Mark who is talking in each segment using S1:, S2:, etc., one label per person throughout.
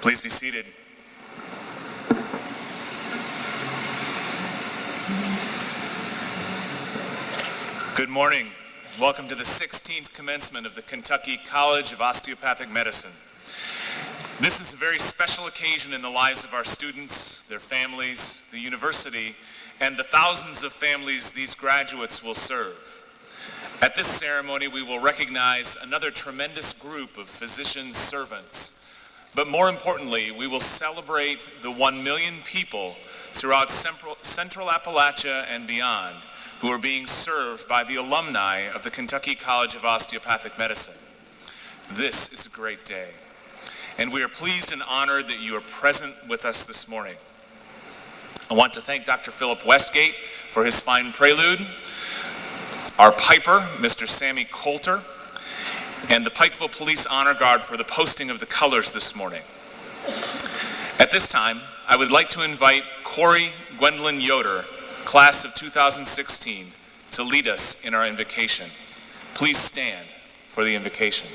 S1: Please be seated. Good morning. Welcome to the 16th commencement of the Kentucky College of Osteopathic Medicine. This is a very special occasion in the lives of our students, their families, the university, and the thousands of families these graduates will serve. At this ceremony, we will recognize another tremendous group of physician servants. But more importantly, we will celebrate the 1 million people throughout Central Appalachia and beyond who are being served by the alumni of the Kentucky College of Osteopathic Medicine. This is a great day, and we are pleased and honored that you are present with us this morning. I want to thank Dr. Philip Westgate for his fine prelude, our piper, Mr. Sammy Coulter, and the Pikeville Police Honor Guard for the posting of the colors this morning. At this time, I would like to invite Corey Gwendolyn Yoder, class of 2016, to lead us in our invocation. Please stand for the invocation.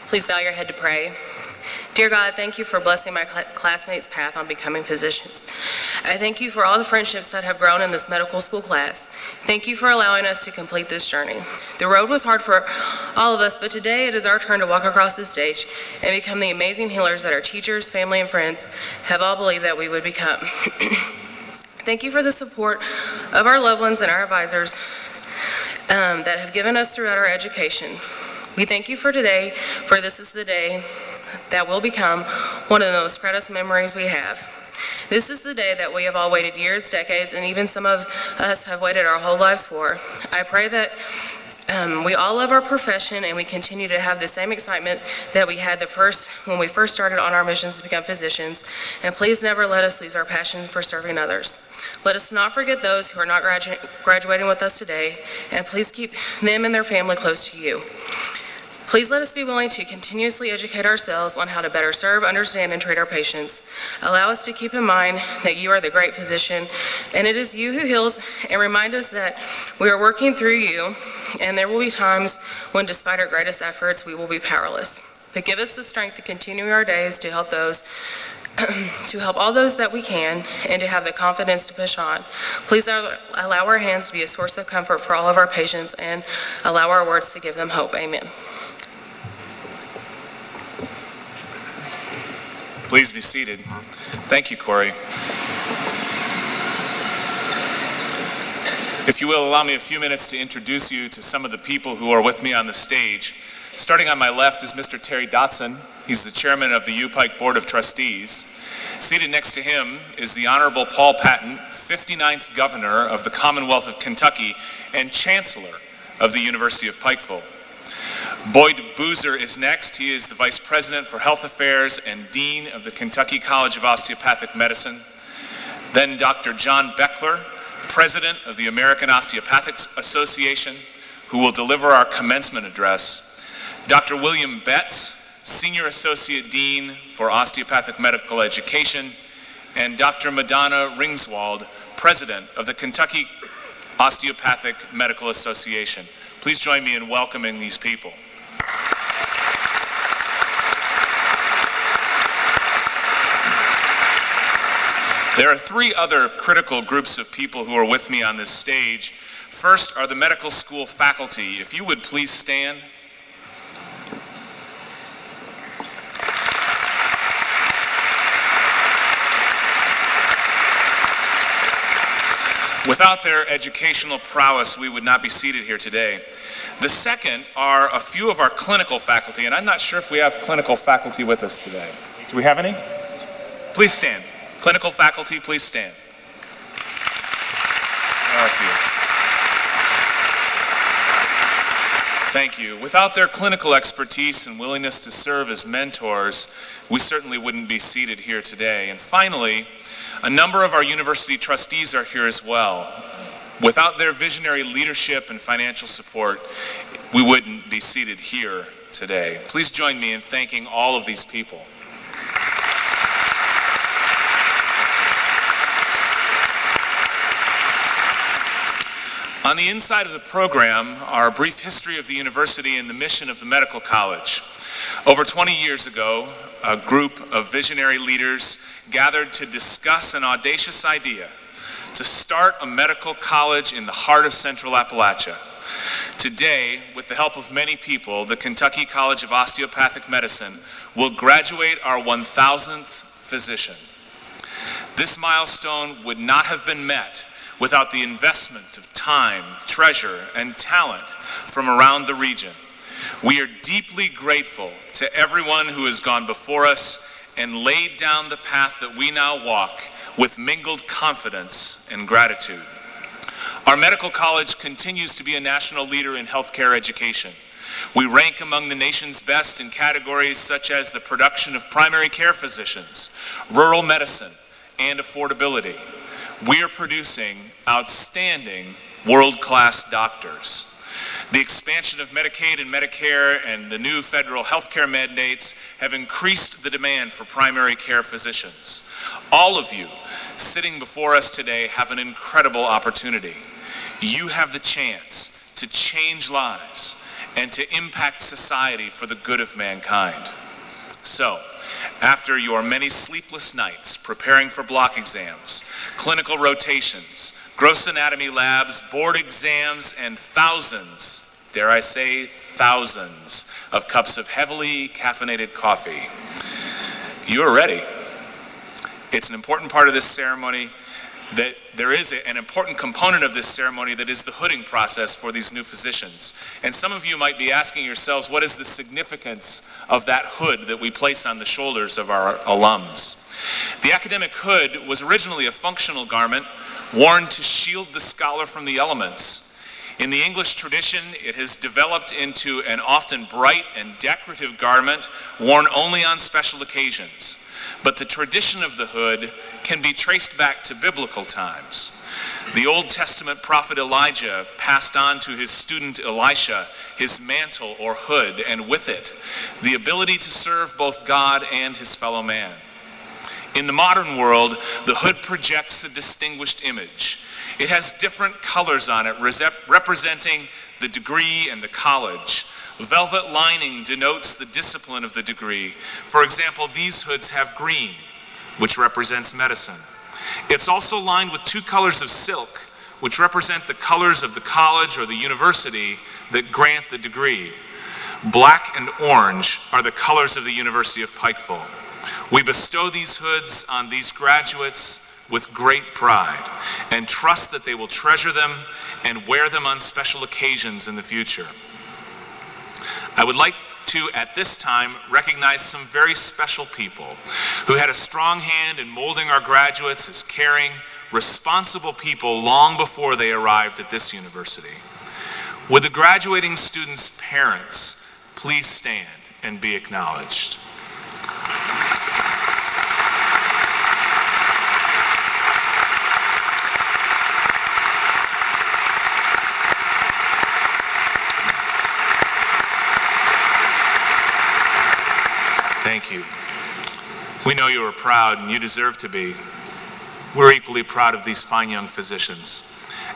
S2: Please bow your head to pray. Dear God, thank you for blessing my classmates' path on becoming physicians. I thank you for all the friendships that have grown in this medical school class. Thank you for allowing us to complete this journey. The road was hard for all of us, but today it is our turn to walk across this stage and become the amazing healers that our teachers, family, and friends have all believed that we would become. Thank you for the support of our loved ones and our advisors that have given us throughout our education. We thank you for today, for this is the day that will become one of the most proudest memories we have. This is the day that we have all waited years, decades, and even some of us have waited our whole lives for. I pray that we all love our profession and we continue to have the same excitement that we had when we first started on our missions to become physicians. And please never let us lose our passion for serving others. Let us not forget those who are not graduating with us today, and please keep them and their family close to you. Please let us be willing to continuously educate ourselves on how to better serve, understand, and treat our patients. Allow us to keep in mind that you are the great physician, and it is you who heals, and remind us that we are working through you, and there will be times when, despite our greatest efforts, we will be powerless. But give us the strength to continue our days to help all those that we can, and to have the confidence to push on. Please allow our hands to be a source of comfort for all of our patients, and allow our words to give them hope. Amen.
S1: Please be seated. Thank you, Corey. If you will allow me a few minutes to introduce you to some of the people who are with me on the stage. Starting on my left is Mr. Terry Dotson. He's the chairman of the U-Pike Board of Trustees. Seated next to him is the Honorable Paul Patton, 59th Governor of the Commonwealth of Kentucky and Chancellor of the University of Pikeville. Boyd Boozer is next. He is the Vice President for Health Affairs and Dean of the Kentucky College of Osteopathic Medicine. Then Dr. John Beckler, President of the American Osteopathic Association, who will deliver our commencement address. Dr. William Betts, Senior Associate Dean for Osteopathic Medical Education, and Dr. Madonna Ringswald, President of the Kentucky Osteopathic Medical Association. Please join me in welcoming these people. There are three other critical groups of people who are with me on this stage. First are the medical school faculty. If you would please stand. Without their educational prowess, we would not be seated here today. The second are a few of our clinical faculty, and I'm not sure if we have clinical faculty with us today. Do we have any? Please stand. Clinical faculty, please stand. There are a few. Thank you. Without their clinical expertise and willingness to serve as mentors, we certainly wouldn't be seated here today. And finally, a number of our university trustees are here as well. Without their visionary leadership and financial support, we wouldn't be seated here today. Please join me in thanking all of these people. On the inside of the program are a brief history of the university and the mission of the medical college. Over 20 years ago, a group of visionary leaders gathered to discuss an audacious idea to start a medical college in the heart of Central Appalachia. Today, with the help of many people, the Kentucky College of Osteopathic Medicine will graduate our 1,000th physician. This milestone would not have been met without the investment of time, treasure, and talent from around the region. We are deeply grateful to everyone who has gone before us and laid down the path that we now walk with mingled confidence and gratitude. Our medical college continues to be a national leader in healthcare education. We rank among the nation's best in categories such as the production of primary care physicians, rural medicine, and affordability. We are producing outstanding world-class doctors. The expansion of Medicaid and Medicare and the new federal healthcare mandates have increased the demand for primary care physicians. All of you sitting before us today have an incredible opportunity. You have the chance to change lives and to impact society for the good of mankind. So, after your many sleepless nights preparing for block exams, clinical rotations, gross anatomy labs, board exams, and thousands, dare I say thousands, of cups of heavily caffeinated coffee, you are ready. It's an important part of this ceremony that there is an important component of this ceremony that is the hooding process for these new physicians. And some of you might be asking yourselves, what is the significance of that hood that we place on the shoulders of our alums? The academic hood was originally a functional garment worn to shield the scholar from the elements. In the English tradition, it has developed into an often bright and decorative garment worn only on special occasions. But the tradition of the hood can be traced back to biblical times. The Old Testament prophet Elijah passed on to his student Elisha his mantle or hood, and with it, the ability to serve both God and his fellow man. In the modern world, the hood projects a distinguished image. It has different colors on it, representing the degree and the college. Velvet lining denotes the discipline of the degree. For example, these hoods have green, which represents medicine. It's also lined with two colors of silk, which represent the colors of the college or the university that grant the degree. Black and orange are the colors of the University of Pikeville. We bestow these hoods on these graduates with great pride and trust that they will treasure them and wear them on special occasions in the future. I would like to, at this time, recognize some very special people who had a strong hand in molding our graduates as caring, responsible people long before they arrived at this university. Would the graduating students' parents please stand and be acknowledged? Thank you. We know you are proud, and you deserve to be. We're equally proud of these fine young physicians.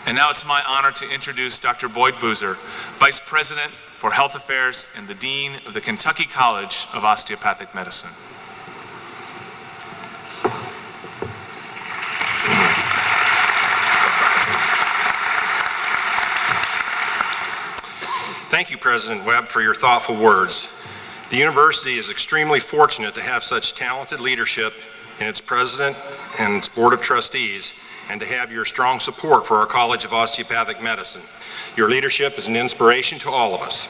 S1: And now it's my honor to introduce Dr. Boyd Boozer, Vice President for Health Affairs and the Dean of the Kentucky College of Osteopathic Medicine.
S3: Thank you, President Webb, for your thoughtful words. The university is extremely fortunate to have such talented leadership in its president and its board of trustees, and to have your strong support for our College of Osteopathic Medicine. Your leadership is an inspiration to all of us.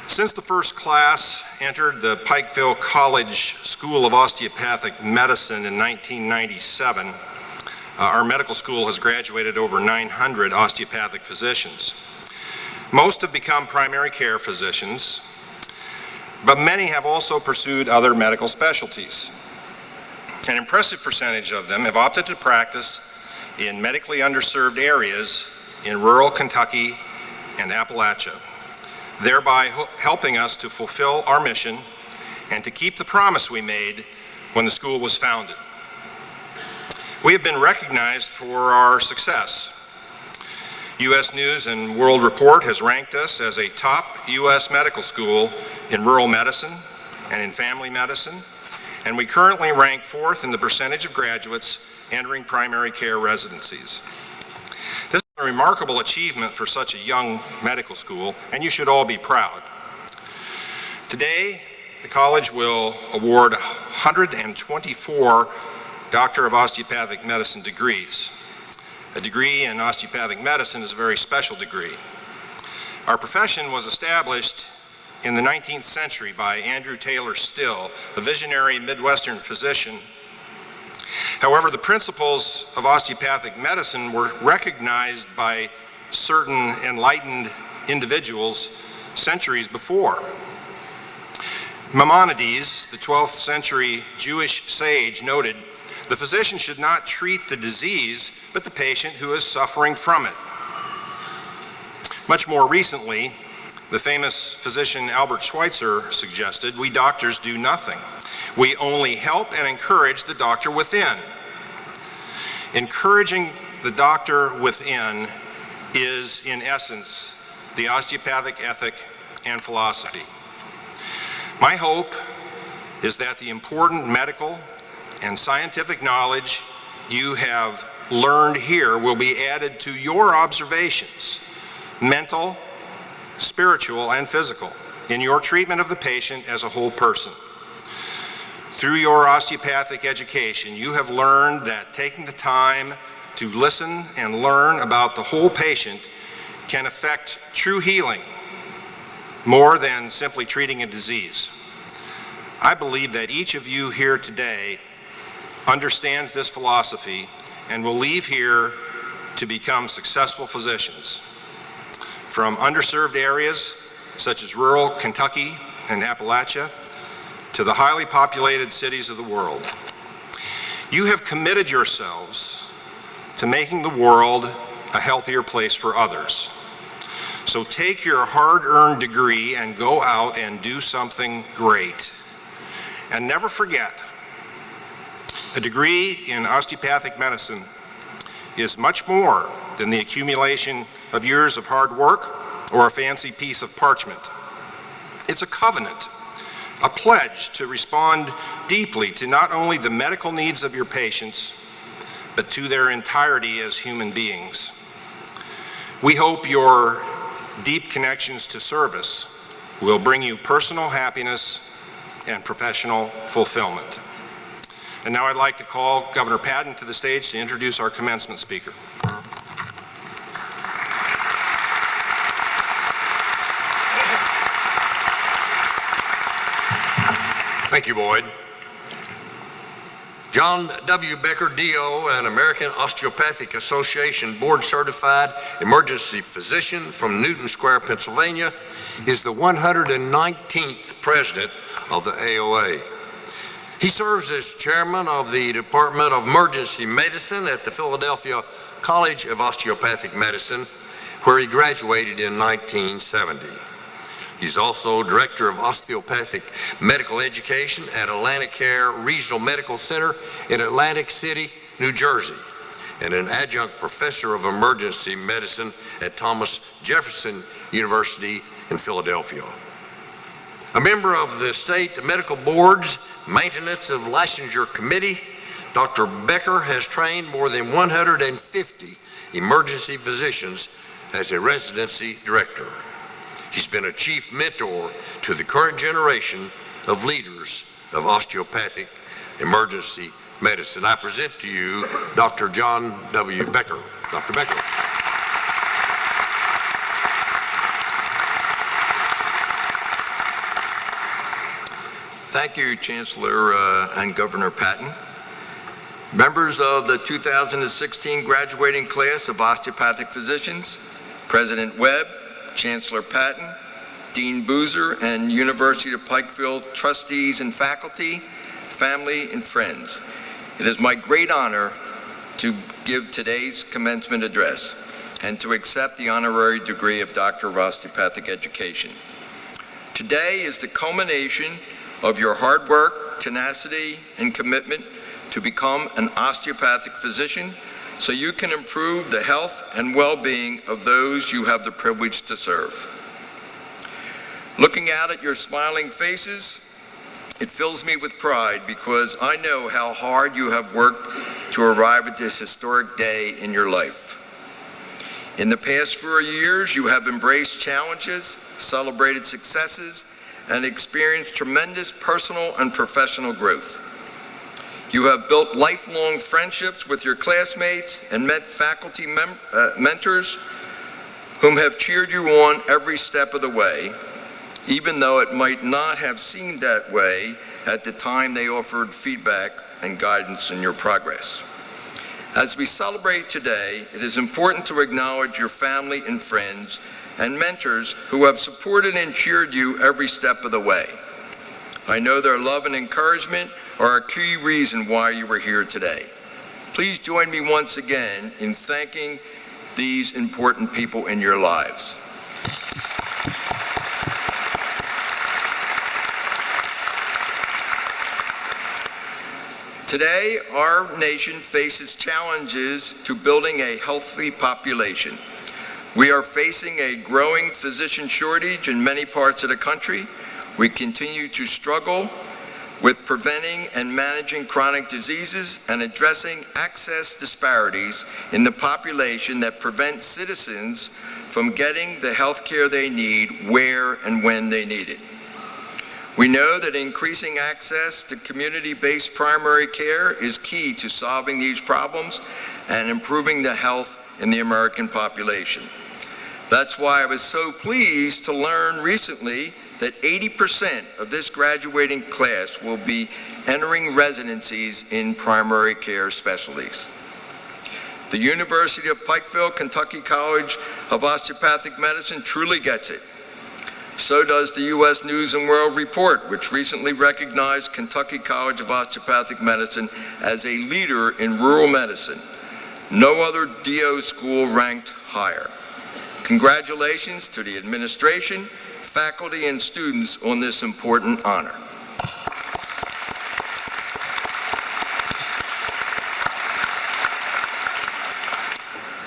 S3: Since the first class entered the Pikeville College School of Osteopathic Medicine in 1997, our medical school has graduated over 900 osteopathic physicians. Most have become primary care physicians, but many have also pursued other medical specialties. An impressive percentage of them have opted to practice in medically underserved areas in rural Kentucky and Appalachia, thereby helping us to fulfill our mission and to keep the promise we made when the school was founded. We have been recognized for our success. U.S. News and World Report has ranked us as a top U.S. medical school in rural medicine and in family medicine, and we currently rank 4th in the percentage of graduates entering primary care residencies. This is a remarkable achievement for such a young medical school, and you should all be proud. Today, the college will award 124 Doctor of Osteopathic Medicine degrees. A degree in osteopathic medicine is a very special degree. Our profession was established in the 19th century by Andrew Taylor Still, a visionary Midwestern physician. However, the principles of osteopathic medicine were recognized by certain enlightened individuals centuries before. Maimonides, the 12th century Jewish sage, noted, "The physician should not treat the disease, but the patient who is suffering from it." Much more recently, the famous physician Albert Schweitzer suggested, "We doctors do nothing. We only help and encourage the doctor within." Encouraging the doctor within is, in essence, the osteopathic ethic and philosophy. My hope is that the important medical and scientific knowledge you have learned here will be added to your observations, mental, spiritual, and physical, in your treatment of the patient as a whole person. Through your osteopathic education, you have learned that taking the time to listen and learn about the whole patient can affect true healing more than simply treating a disease. I believe that each of you here today understands this philosophy and will leave here to become successful physicians. From underserved areas such as rural Kentucky and Appalachia to the highly populated cities of the world, you have committed yourselves to making the world a healthier place for others. So take your hard-earned degree and go out and do something great. And never forget, a degree in osteopathic medicine is much more than the accumulation of years of hard work or a fancy piece of parchment. It's a covenant, a pledge to respond deeply to not only the medical needs of your patients, but to their entirety as human beings. We hope your deep connections to service will bring you personal happiness and professional fulfillment. And now I'd like to call Governor Patton to the stage to introduce our commencement speaker.
S4: Thank you, Boyd. John W. Becker, DO, an American Osteopathic Association board-certified emergency physician from Newton Square, Pennsylvania, is the 119th president of the AOA. He serves as chairman of the Department of Emergency Medicine at the Philadelphia College of Osteopathic Medicine, where he graduated in 1970. He's also director of osteopathic medical education at Atlantic Care Regional Medical Center in Atlantic City, New Jersey, and an adjunct professor of emergency medicine at Thomas Jefferson University in Philadelphia. A member of the State Medical Board's Maintenance of Licensure Committee, Dr. Becker has trained more than 150 emergency physicians as a residency director. He's been a chief mentor to the current generation of leaders of osteopathic emergency medicine. I present to you Dr. John W. Becker. Dr. Becker.
S5: Thank you, Chancellor and Governor Patton. Members of the 2016 graduating class of osteopathic physicians, President Webb, Chancellor Patton, Dean Boozer, and University of Pikeville trustees and faculty, family, and friends. It is my great honor to give today's commencement address and to accept the honorary degree of Doctor of Osteopathic Education. Today is the culmination of your hard work, tenacity, and commitment to become an osteopathic physician so you can improve the health and well-being of those you have the privilege to serve. Looking out at your smiling faces, it fills me with pride because I know how hard you have worked to arrive at this historic day in your life. In the past 4 years, you have embraced challenges, celebrated successes, and experienced tremendous personal and professional growth. You have built lifelong friendships with your classmates and met faculty mentors whom have cheered you on every step of the way, even though it might not have seemed that way at the time they offered feedback and guidance in your progress. As we celebrate today, it is important to acknowledge your family and friends and mentors who have supported and cheered you every step of the way. I know their love and encouragement are a key reason why you are here today. Please join me once again in thanking these important people in your lives. Today, our nation faces challenges to building a healthy population. We are facing a growing physician shortage in many parts of the country. We continue to struggle with preventing and managing chronic diseases and addressing access disparities in the population that prevent citizens from getting the health care they need where and when they need it. We know that increasing access to community-based primary care is key to solving these problems and improving the health in the American population. That's why I was so pleased to learn recently that 80% of this graduating class will be entering residencies in primary care specialties. The University of Pikeville, Kentucky College of Osteopathic Medicine truly gets it. So does the U.S. News & World Report, which recently recognized Kentucky College of Osteopathic Medicine as a leader in rural medicine. No other DO school ranked higher. Congratulations to the administration, faculty, and students on this important honor.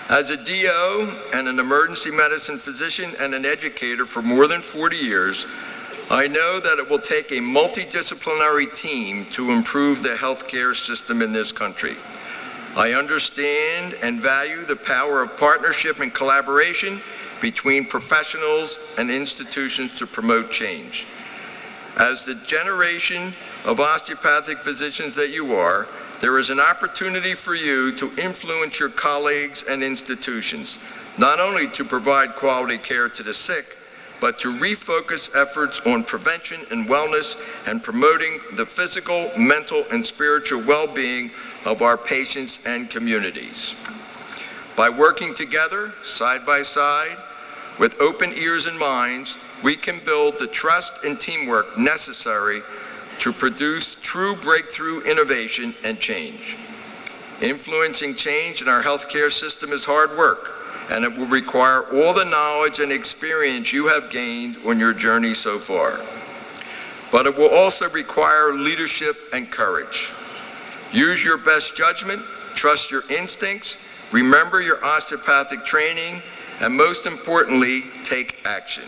S5: As a DO and an emergency medicine physician and an educator for more than 40 years, I know that it will take a multidisciplinary team to improve the healthcare system in this country. I understand and value the power of partnership and collaboration between professionals and institutions to promote change. As the generation of osteopathic physicians that you are, there is an opportunity for you to influence your colleagues and institutions, not only to provide quality care to the sick, but to refocus efforts on prevention and wellness and promoting the physical, mental, and spiritual well-being of our patients and communities. By working together, side by side, with open ears and minds, we can build the trust and teamwork necessary to produce true breakthrough innovation and change. Influencing change in our healthcare system is hard work, and it will require all the knowledge and experience you have gained on your journey so far. But it will also require leadership and courage. Use your best judgment, trust your instincts, remember your osteopathic training, and most importantly, take action.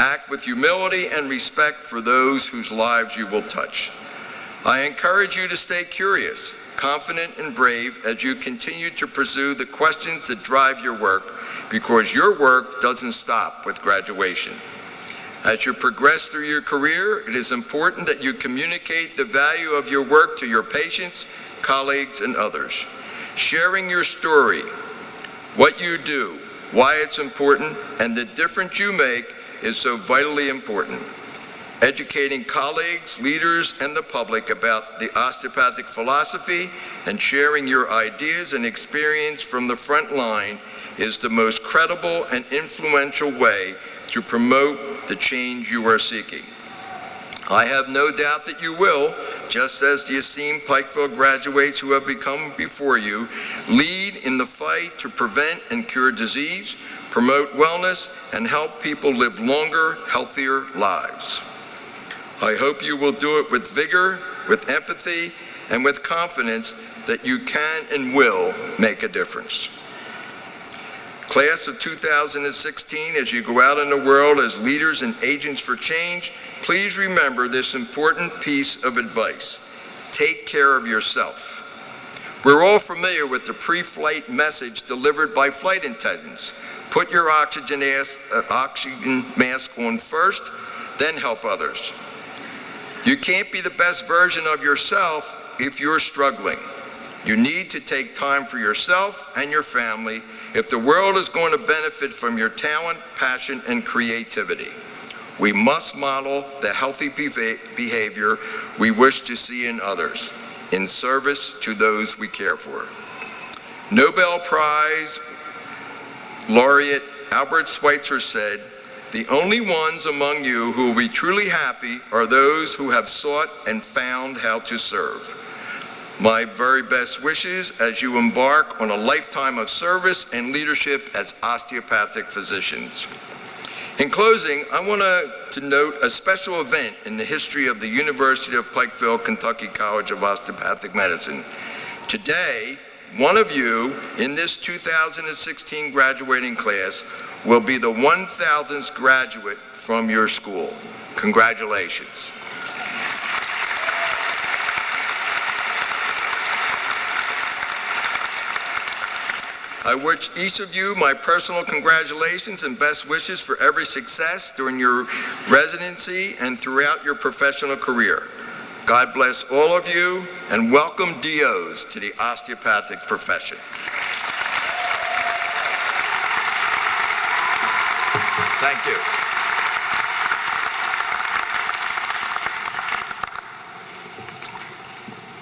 S5: Act with humility and respect for those whose lives you will touch. I encourage you to stay curious, confident, and brave as you continue to pursue the questions that drive your work, because your work doesn't stop with graduation. As you progress through your career, it is important that you communicate the value of your work to your patients, colleagues, and others. Sharing your story, what you do, why it's important, and the difference you make is so vitally important. Educating colleagues, leaders, and the public about the osteopathic philosophy and sharing your ideas and experience from the front line is the most credible and influential way to promote the change you are seeking. I have no doubt that you will, just as the esteemed Pikeville graduates who have become before you, lead in the fight to prevent and cure disease, promote wellness, and help people live longer, healthier lives. I hope you will do it with vigor, with empathy, and with confidence that you can and will make a difference. Class of 2016, as you go out in the world as leaders and agents for change, please remember this important piece of advice. Take care of yourself. We're all familiar with the pre-flight message delivered by flight attendants. Put your oxygen mask on first, then help others. You can't be the best version of yourself if you're struggling. You need to take time for yourself and your family if the world is going to benefit from your talent, passion, and creativity. We must model the healthy behavior we wish to see in others, in service to those we care for. Nobel Prize laureate Albert Schweitzer said, "The only ones among you who will be truly happy are those who have sought and found how to serve." My very best wishes as you embark on a lifetime of service and leadership as osteopathic physicians. In closing, I want to note a special event in the history of the University of Pikeville, Kentucky College of Osteopathic Medicine. Today, one of you in this 2016 graduating class will be the 1,000th graduate from your school. Congratulations. I wish each of you my personal congratulations and best wishes for every success during your residency and throughout your professional career. God bless all of you, and welcome DOs to the osteopathic profession. Thank you.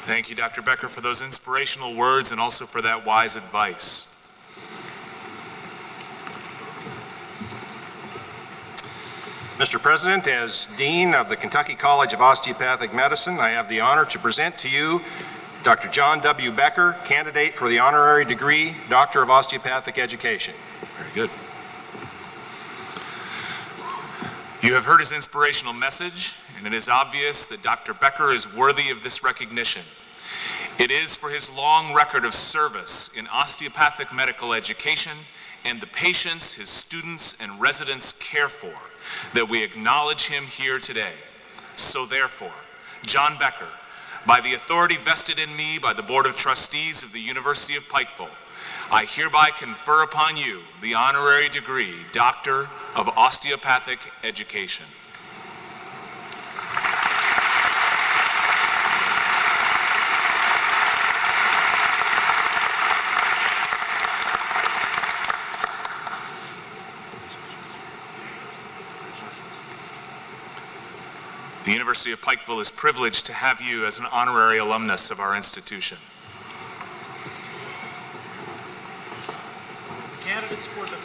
S1: Thank you, Dr. Becker, for those inspirational words and also for that wise advice.
S3: Mr. President, as Dean of the Kentucky College of Osteopathic Medicine, I have the honor to present to you Dr. John W. Becker, candidate for the honorary degree, Doctor of Osteopathic Education.
S1: Very good. You have heard his inspirational message, and it is obvious that Dr. Becker is worthy of this recognition. It is for his long record of service in osteopathic medical education and the patients his students and residents care for that we acknowledge him here today. So therefore, John Becker, by the authority vested in me by the Board of Trustees of the University of Pikeville, I hereby confer upon you the honorary degree, Doctor of Osteopathic Education. The University of Pikeville is privileged to have you as an honorary alumnus of our institution.
S6: Candidates for the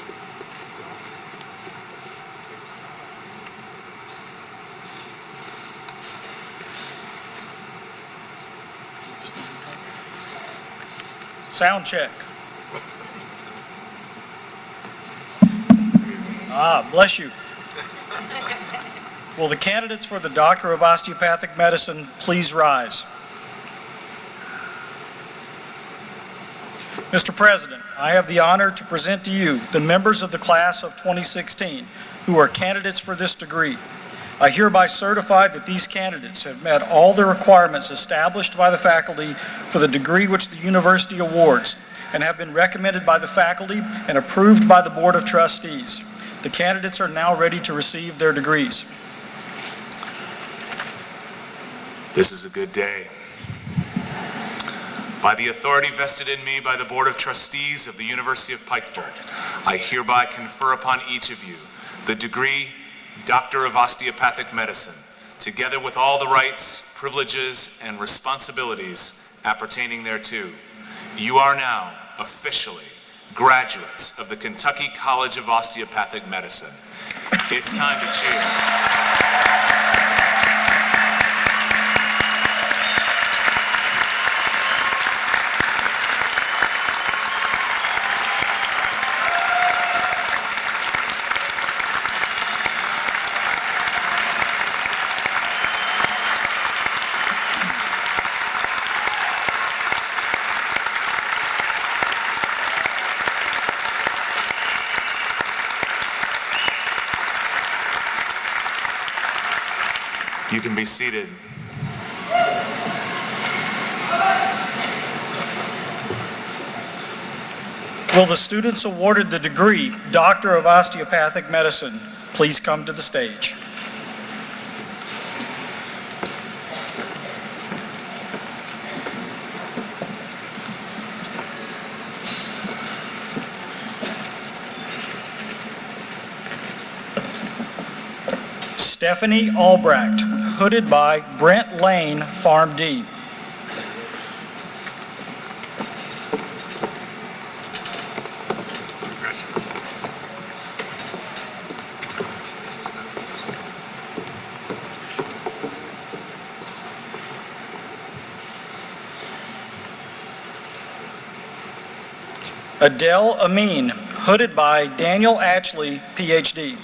S6: sound check. Bless you. Will the candidates for the Doctor of Osteopathic Medicine please rise? Mr. President, I have the honor to present to you the members of the class of 2016 who are candidates for this degree. I hereby certify that these candidates have met all the requirements established by the faculty for the degree which the university awards and have been recommended by the faculty and approved by the Board of Trustees. The candidates are now ready to receive their degrees.
S1: This is a good day. By the authority vested in me by the Board of Trustees of the University of Pikeville, I hereby confer upon each of you the degree Doctor of Osteopathic Medicine, together with all the rights, privileges, and responsibilities appertaining thereto. You are now officially graduates of the Kentucky College of Osteopathic Medicine. It's time to cheer. You can be seated.
S6: Will the students awarded the degree Doctor of Osteopathic Medicine please come to the stage? Stephanie Albrecht, hooded by Brent Lane, Farm D. Adele Amin, hooded by Daniel Atchley, PhD.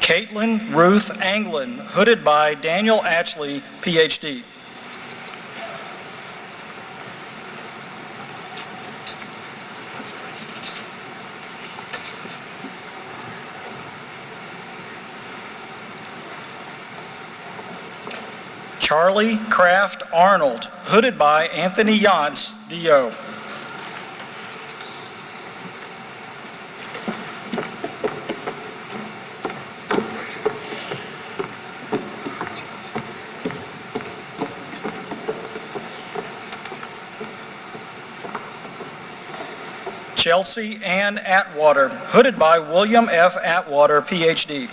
S6: Caitlin Ruth Anglin, hooded by Daniel Atchley, PhD. Charlie Kraft Arnold, hooded by Anthony Yantz, DO. Chelsea Ann Atwater, hooded by William F. Atwater, PhD.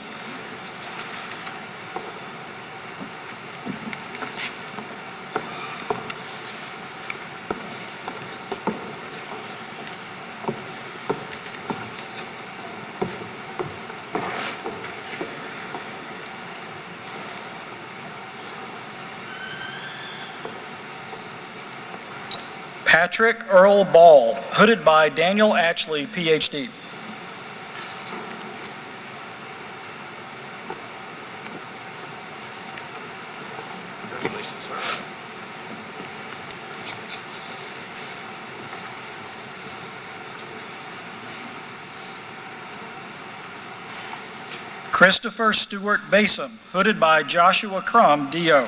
S6: Patrick Earl Ball, hooded by Daniel Atchley, PhD.
S4: Congratulations, sir.
S6: Christopher Stewart Basom, hooded by Joshua Crum, DO.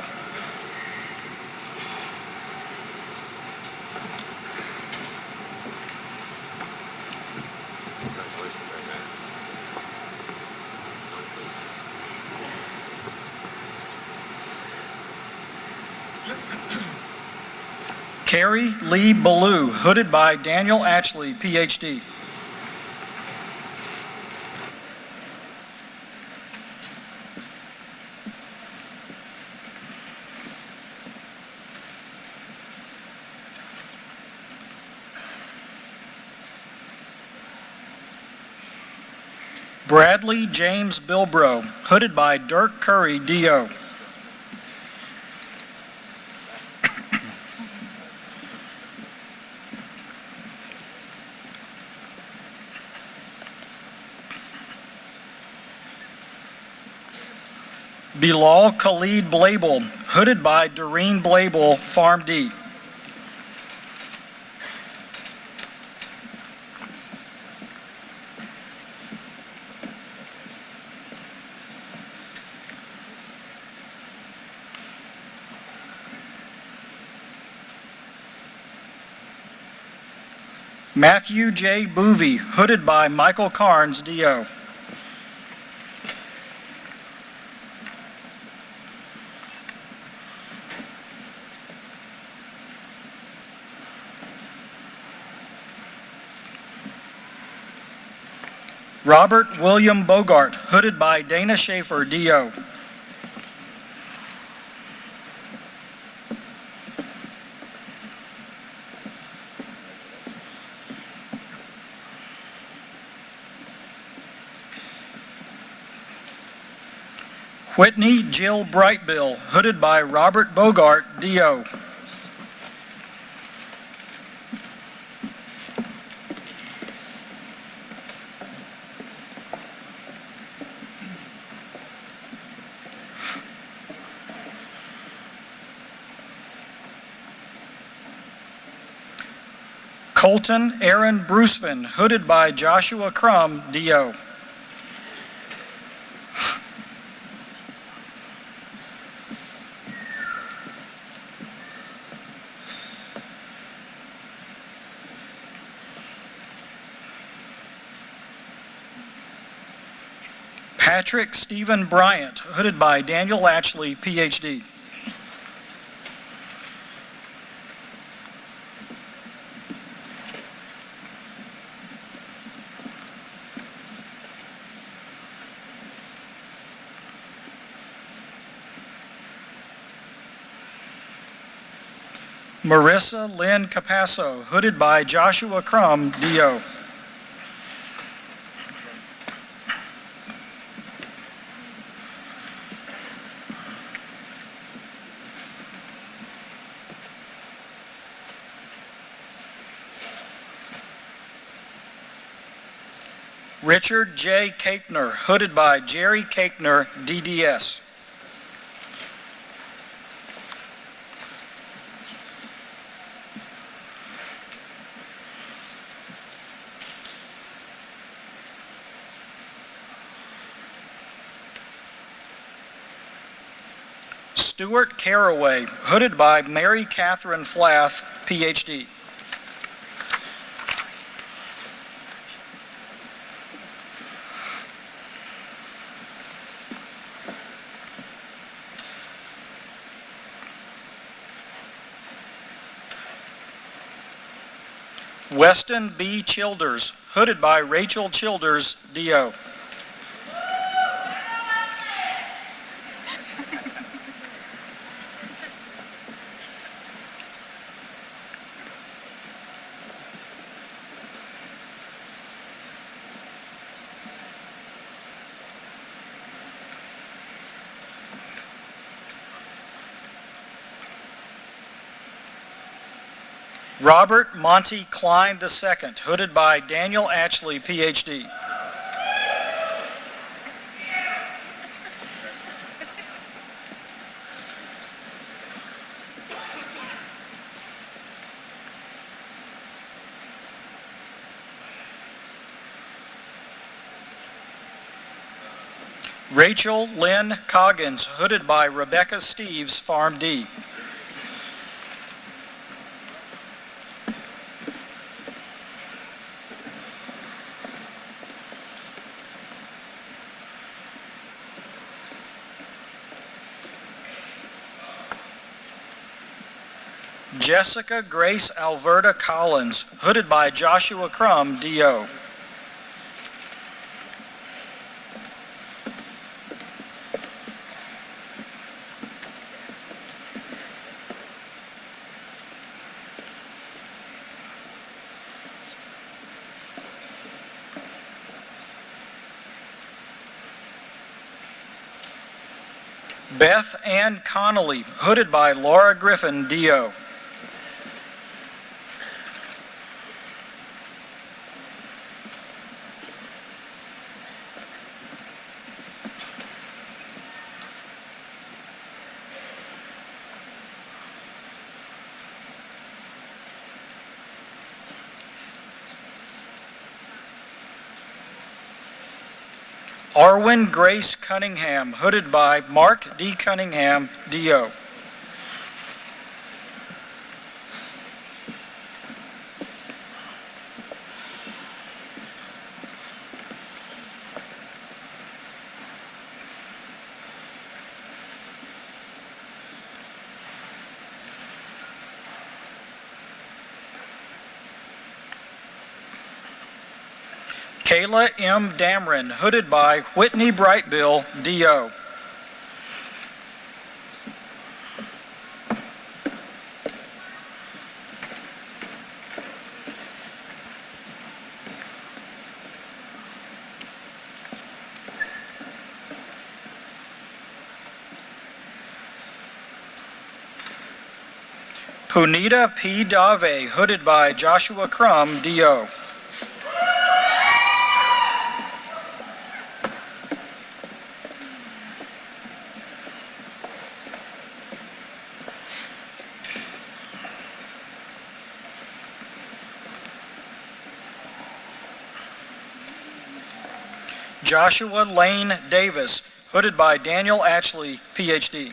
S4: Congratulations, young man.
S6: Carrie Lee Ballou, hooded by Daniel Atchley, PhD. Bradley James Bilbrough, hooded by Dirk Curry, DO. Bilal Khalid Blabel, hooded by Doreen Blabel, Farm D. Matthew J. Boovey, hooded by Michael Carnes, DO. Robert William Bogart, hooded by Dana Schaefer, DO. Whitney Jill Brightbill, hooded by Robert Bogart, DO. Colton Aaron Bruceman, hooded by Joshua Crum, D.O. Patrick Stephen Bryant, hooded by Daniel Latchley, Ph.D. Marissa Lynn Capasso, hooded by Joshua Crum, D.O. Richard J. Capner, hooded by Jerry Capner, DDS. Stuart Caraway, hooded by Mary Catherine Flath, Ph.D. Weston B. Childers, hooded by Rachel Childers, D.O. Robert Monty Klein II, hooded by Daniel Atchley, Ph.D. Rachel Lynn Coggins, hooded by Rebecca Steves, Farm D. Jessica Grace Alberta Collins, hooded by Joshua Crum, D.O. Beth Ann Connolly, hooded by Laura Griffin, D.O. Arwen Grace Cunningham, hooded by Mark D. Cunningham, D.O. Kayla M. Dameron, hooded by Whitney Brightbill, D.O. Punita P. Dave, hooded by Joshua Crum, D.O. Joshua Lane Davis, hooded by Daniel Atchley, Ph.D.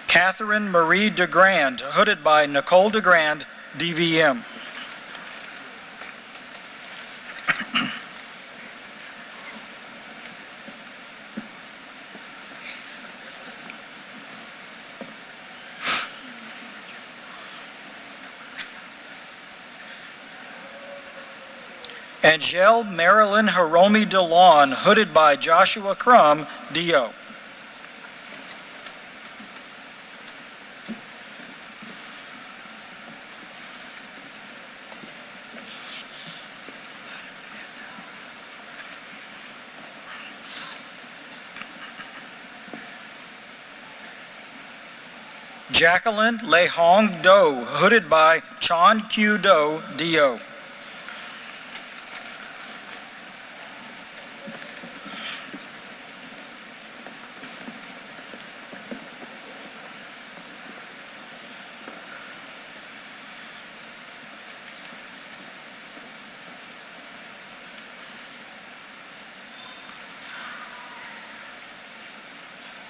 S6: Catherine Marie DeGrand, hooded by Nicole DeGrand, DVM. Angel Marilyn Hiromi DeLawn, hooded by Joshua Crum, DO. Jacqueline Le Hong Do, hooded by Chan Q Do, DO.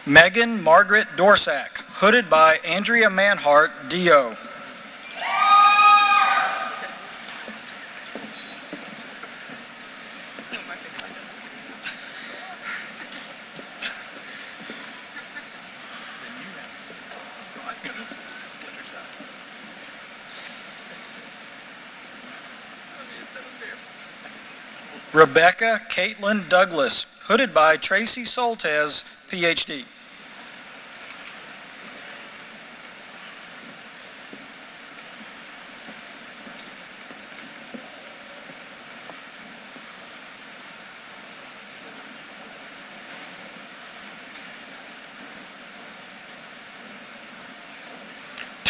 S6: Megan Margaret Dorsack, hooded by Andrea Manhart, DO. Rebecca Caitlin Douglas, hooded by Tracy Soltez, Ph.D.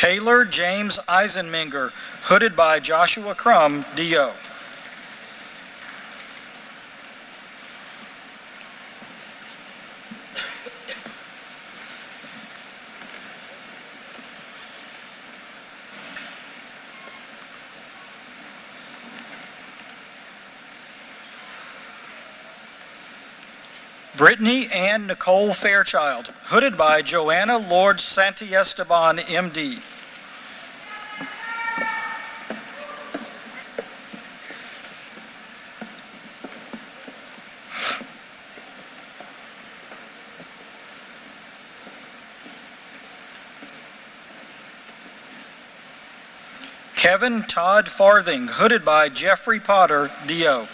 S6: Taylor James Eisenminger, hooded by Joshua Crum, DO. Brittany Ann Nicole Fairchild, hooded by Joanna Lord Santiesteban, MD. Kevin Todd Farthing, hooded by Jeffrey Potter, DO.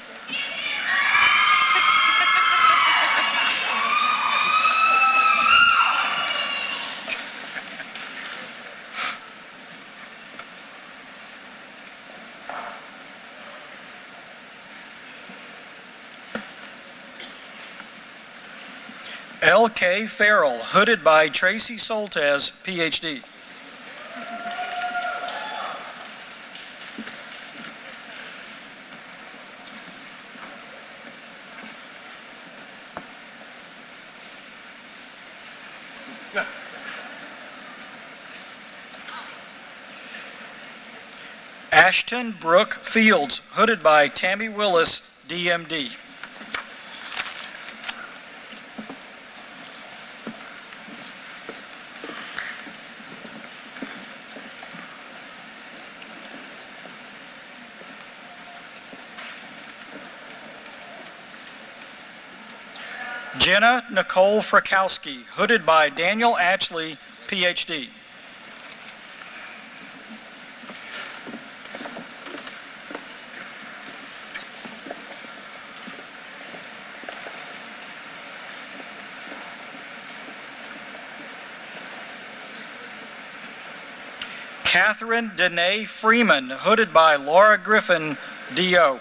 S6: L.K. Farrell, hooded by Tracy Soltez, Ph.D. Ashton Brooke Fields, hooded by Tammy Willis, DMD. Jenna Nicole Frakowski, hooded by Daniel Atchley, Ph.D. Catherine Danae Freeman, hooded by Laura Griffin, DO.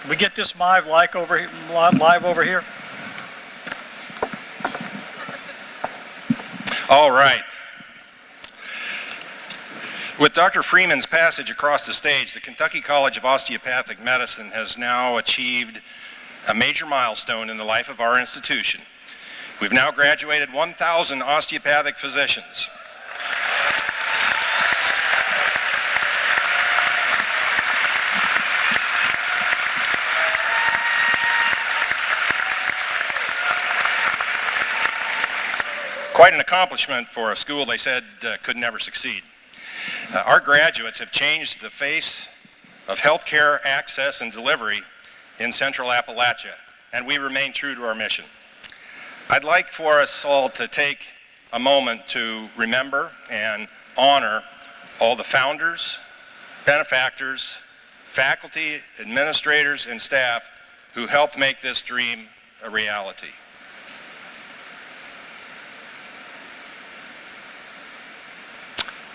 S6: Can we get this live over here?
S3: All right. With Dr. Freeman's passage across the stage, the Kentucky College of Osteopathic Medicine has now achieved a major milestone in the life of our institution. We've now graduated 1,000 osteopathic physicians. Quite an accomplishment for a school they said could never succeed. Our graduates have changed the face of healthcare access and delivery in Central Appalachia, and we remain true to our mission. I'd like for us all to take a moment to remember and honor all the founders, benefactors, faculty, administrators, and staff who helped make this dream a reality.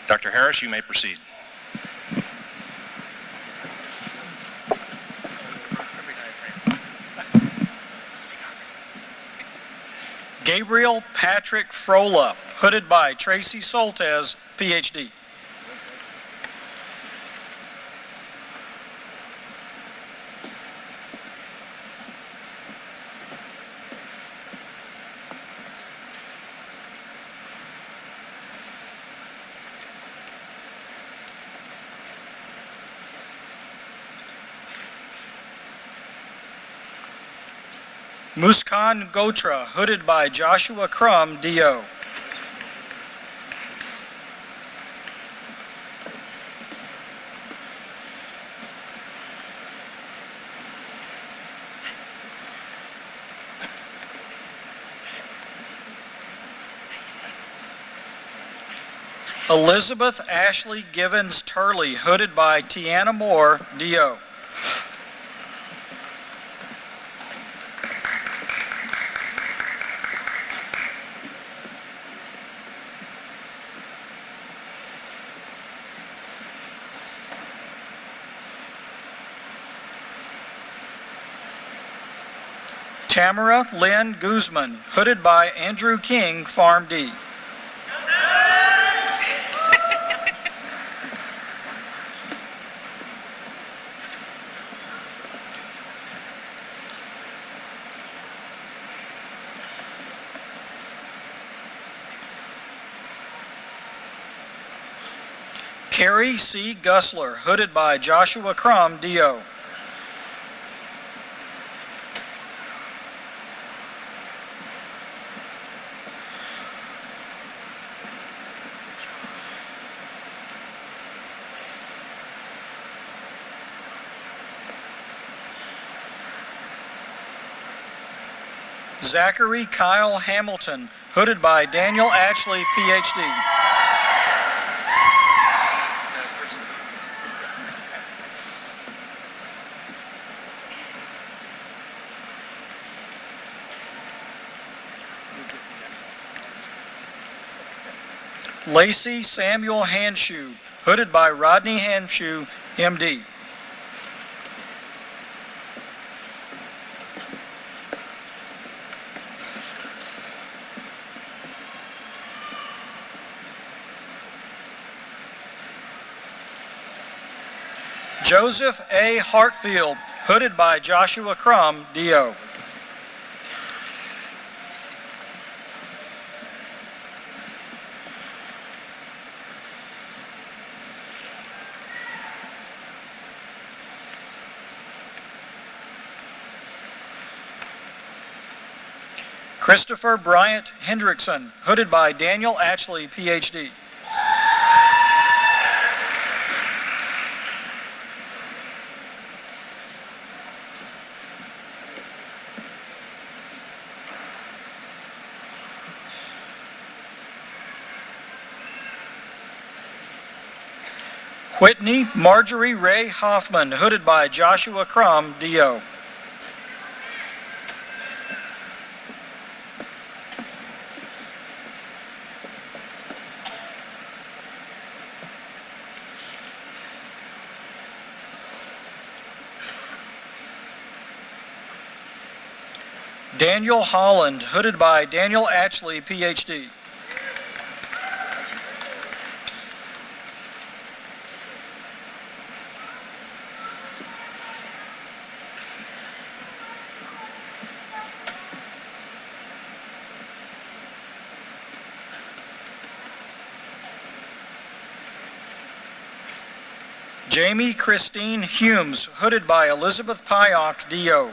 S3: Dr. Harris, you may proceed.
S6: Gabriel Patrick Frola, hooded by Tracy Soltez, PhD. Muskan Gotra, hooded by Joshua Crum, DO. Elizabeth Ashley Givens Turley, hooded by Tiana Moore, DO. Tamara Lynn Guzman, hooded by Andrew King, Farm D. Carrie C. Gussler, hooded by Joshua Crum, DO. Zachary Kyle Hamilton, hooded by Daniel Ashley, PhD. Lacey Samuel Hanshoe, hooded by Rodney Hanshoe, MD. Joseph A. Hartfield, hooded by Joshua Crum, DO. Christopher Bryant Hendrickson, hooded by Daniel Ashley, PhD. Whitney Marjorie Ray Hoffman, hooded by Joshua Crum, DO. Daniel Holland, hooded by Daniel Atchley, Ph.D. Jamie Christine Humes, hooded by Elizabeth Pyox, D.O.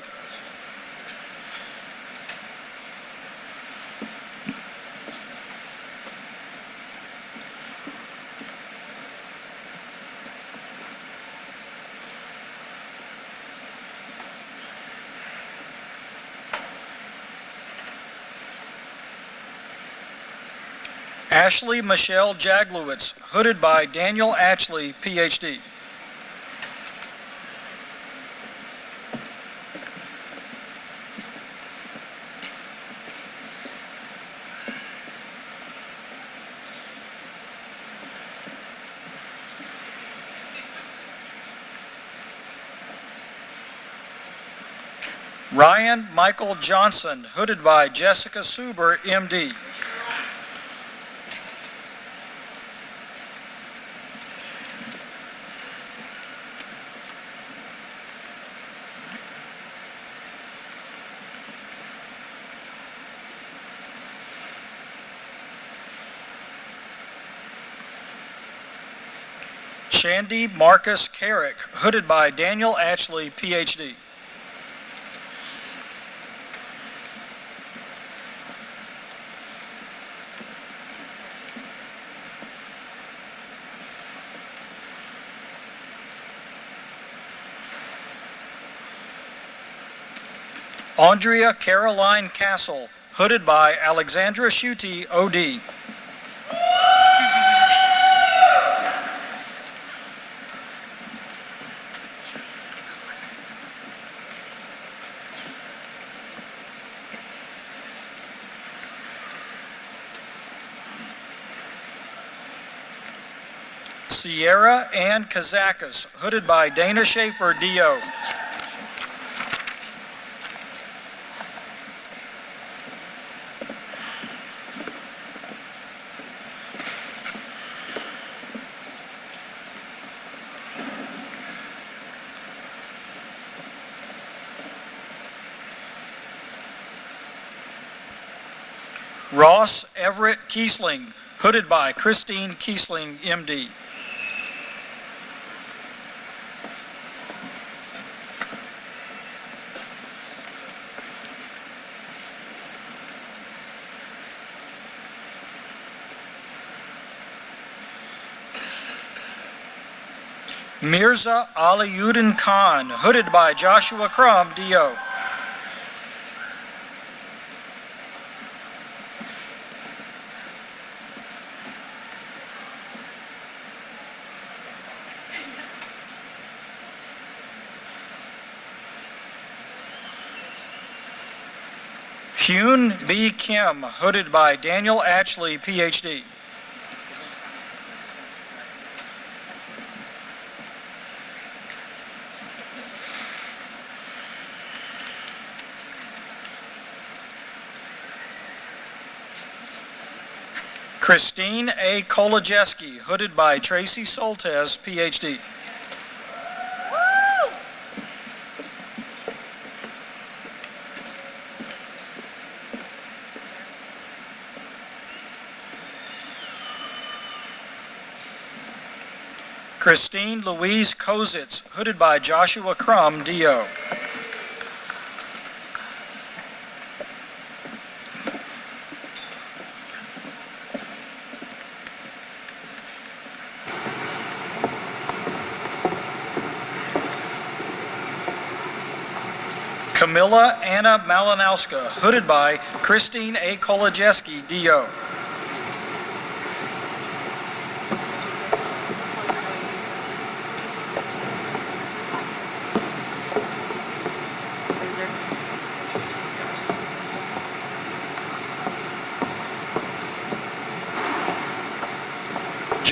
S6: Ashley Michelle Jaglowitz, hooded by Daniel Atchley, Ph.D. Ryan Michael Johnson, hooded by Jessica Suber, M.D. Shandy Marcus Carrick, hooded by Daniel Atchley, Ph.D. Andrea Caroline Castle, hooded by Alexandra Schutte, O.D. Sierra Ann Kazakis, hooded by Dana Schaefer, D.O. Ross Everett Kiesling, hooded by Christine Kiesling, M.D. Mirza Aliuddin Khan, hooded by Joshua Crum, D.O. Hyun B. Kim, hooded by Daniel Atchley, Ph.D. Christine A. Kolojeski, hooded by Tracy Soltesz, Ph.D. Christine Louise Kozitz, hooded by Joshua Crum, D.O. Camilla Anna Malinowska, hooded by Christine A. Kolojeski, D.O.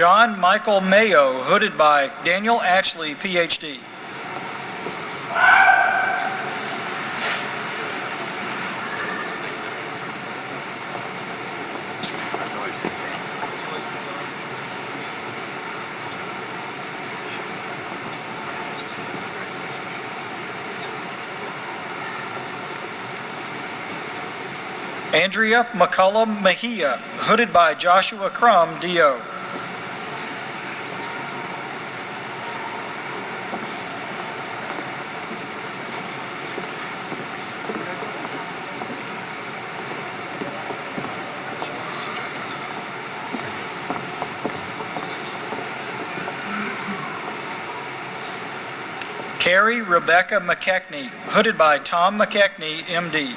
S6: John Michael Mayo, hooded by Daniel Atchley, Ph.D. Andrea McCullum Mejia, hooded by Joshua Crum, D.O. Carrie Rebecca McKechnie, hooded by Tom McKechnie, M.D.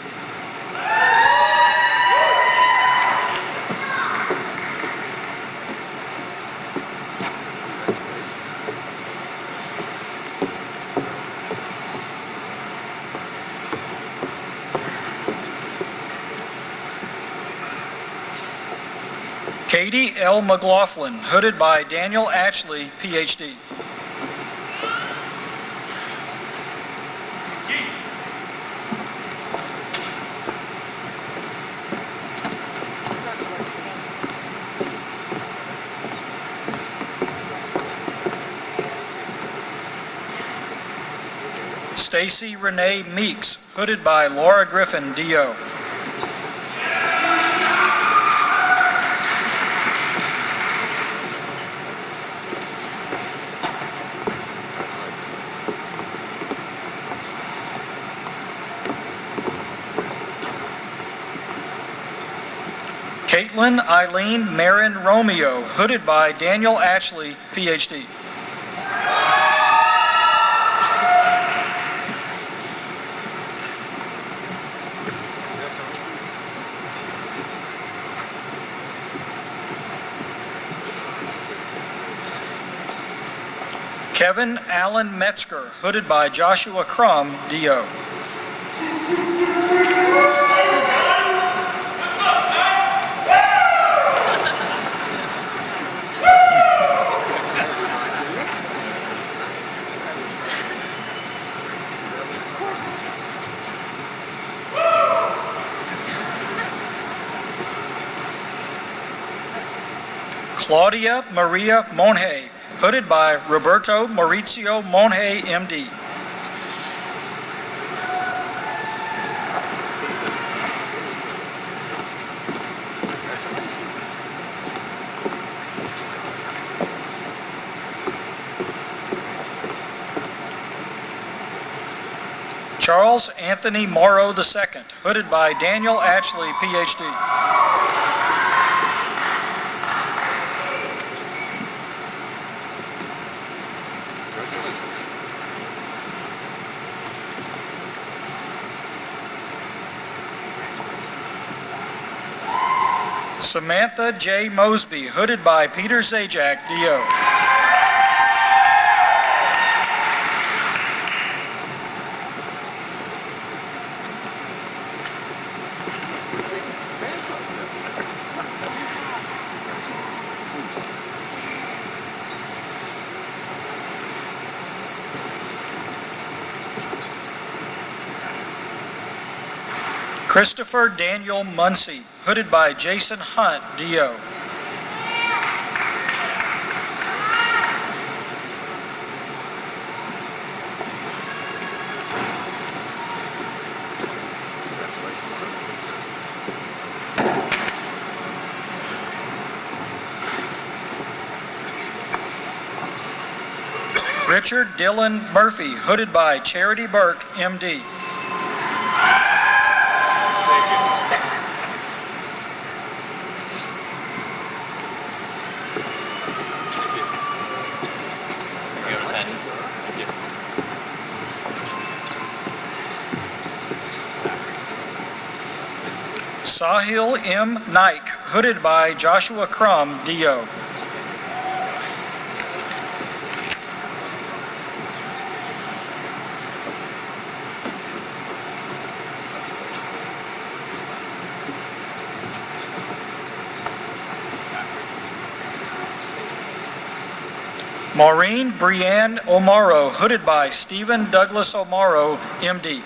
S6: Katie L. McLaughlin, hooded by Daniel Ashley, Ph.D. Stacy Renee Meeks, hooded by Laura Griffin, D.O. Caitlin Eileen Marin Romeo, hooded by Daniel Ashley, Ph.D. Kevin Allen Metzger, hooded by Joshua Crum, D.O. Claudia Maria Monje, hooded by Roberto Maurizio Monje, M.D. Charles Anthony Morrow II, hooded by Daniel Ashley, Ph.D. Samantha J. Mosby, hooded by Peter Zajac, D.O. Christopher Daniel Muncy, hooded by Jason Hunt, D.O. Richard Dylan Murphy, hooded by Charity Burke, M.D. Sahil M. Naik, hooded by Joshua Crum, D.O. Maureen Brianne Omaro, hooded by Stephen Douglas Omaro, M.D.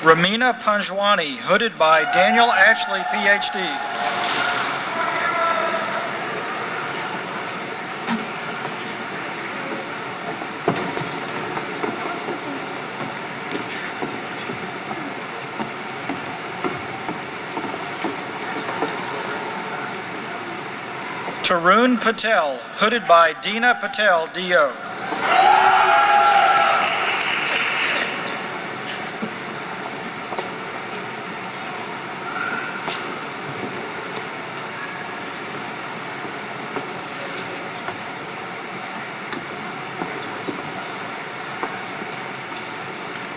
S6: Ramina Panjwani, hooded by Daniel Ashley, Ph.D. Tarun Patel, hooded by Deena Patel, D.O.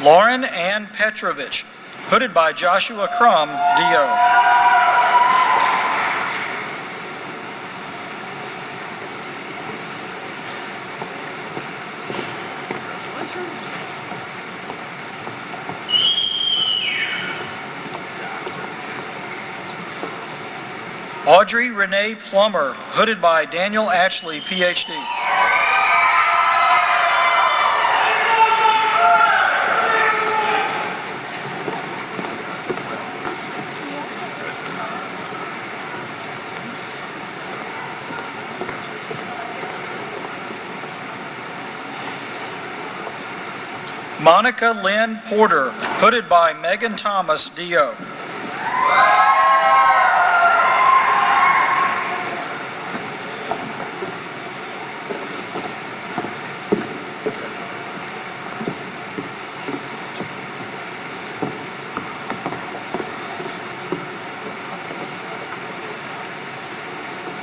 S6: Lauren Ann Petrovich, hooded by Joshua Crum, D.O. Audrey Renee Plummer, hooded by Daniel Ashley, Ph.D. Monica Lynn Porter, hooded by Megan Thomas, D.O.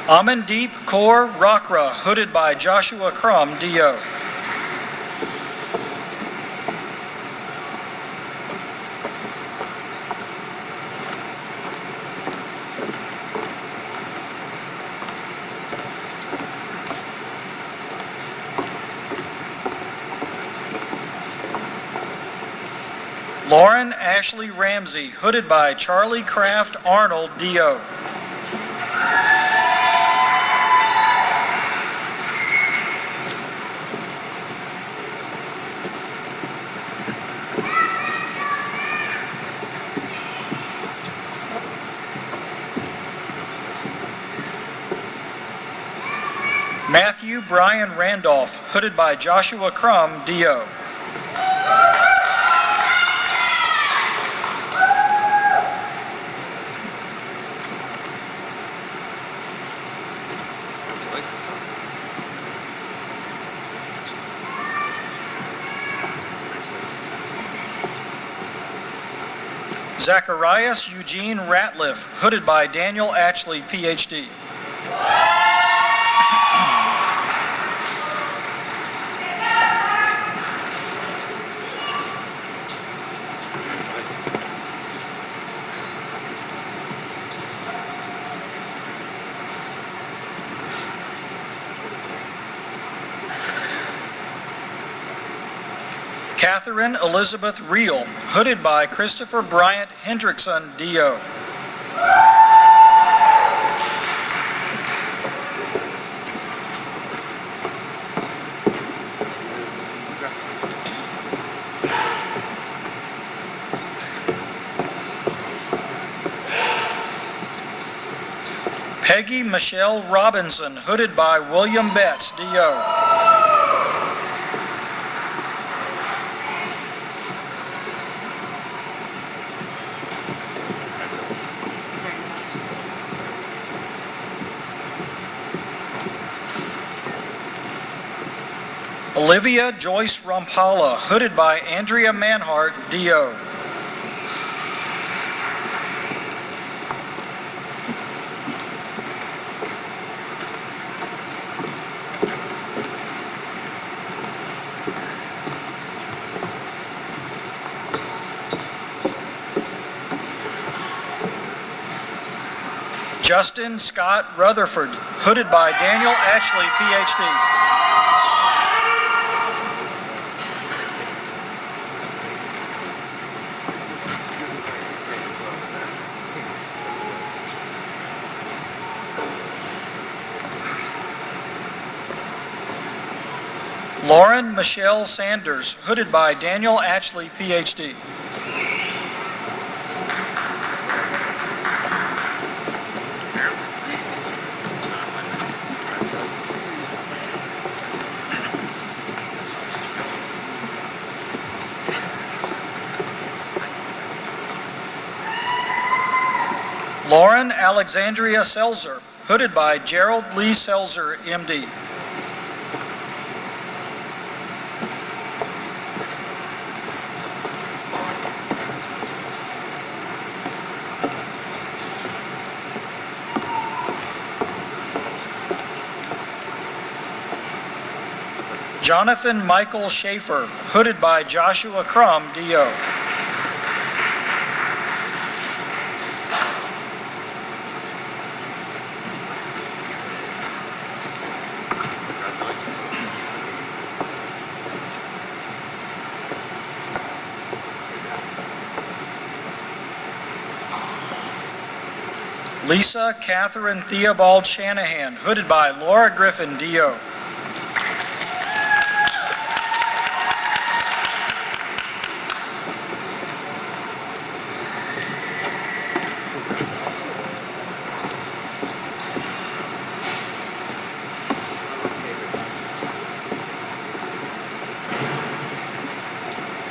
S6: Amandeep Kaur Rakra, hooded by Joshua Crum, D.O. Lauren Ashley Ramsey, hooded by Charlie Kraft Arnold, D.O. Matthew Brian Randolph, hooded by Joshua Crum, D.O. Zacharias Eugene Ratliff, hooded by Daniel Ashley, Ph.D. Catherine Elizabeth Reel, hooded by Christopher Bryant Hendrickson, D.O. Peggy Michelle Robinson, hooded by William Betts, D.O. Olivia Joyce Rampala, hooded by Andrea Manhart, D.O. Justin Scott Rutherford, hooded by Daniel Ashley, Ph.D. Lauren Michelle Sanders, hooded by Daniel Ashley, Ph.D. Lauren Alexandria Selzer, hooded by Gerald Lee Selzer, MD. Jonathan Michael Schaefer, hooded by Joshua Crum, DO. Lisa Catherine Theobald Shanahan, hooded by Laura Griffin, DO.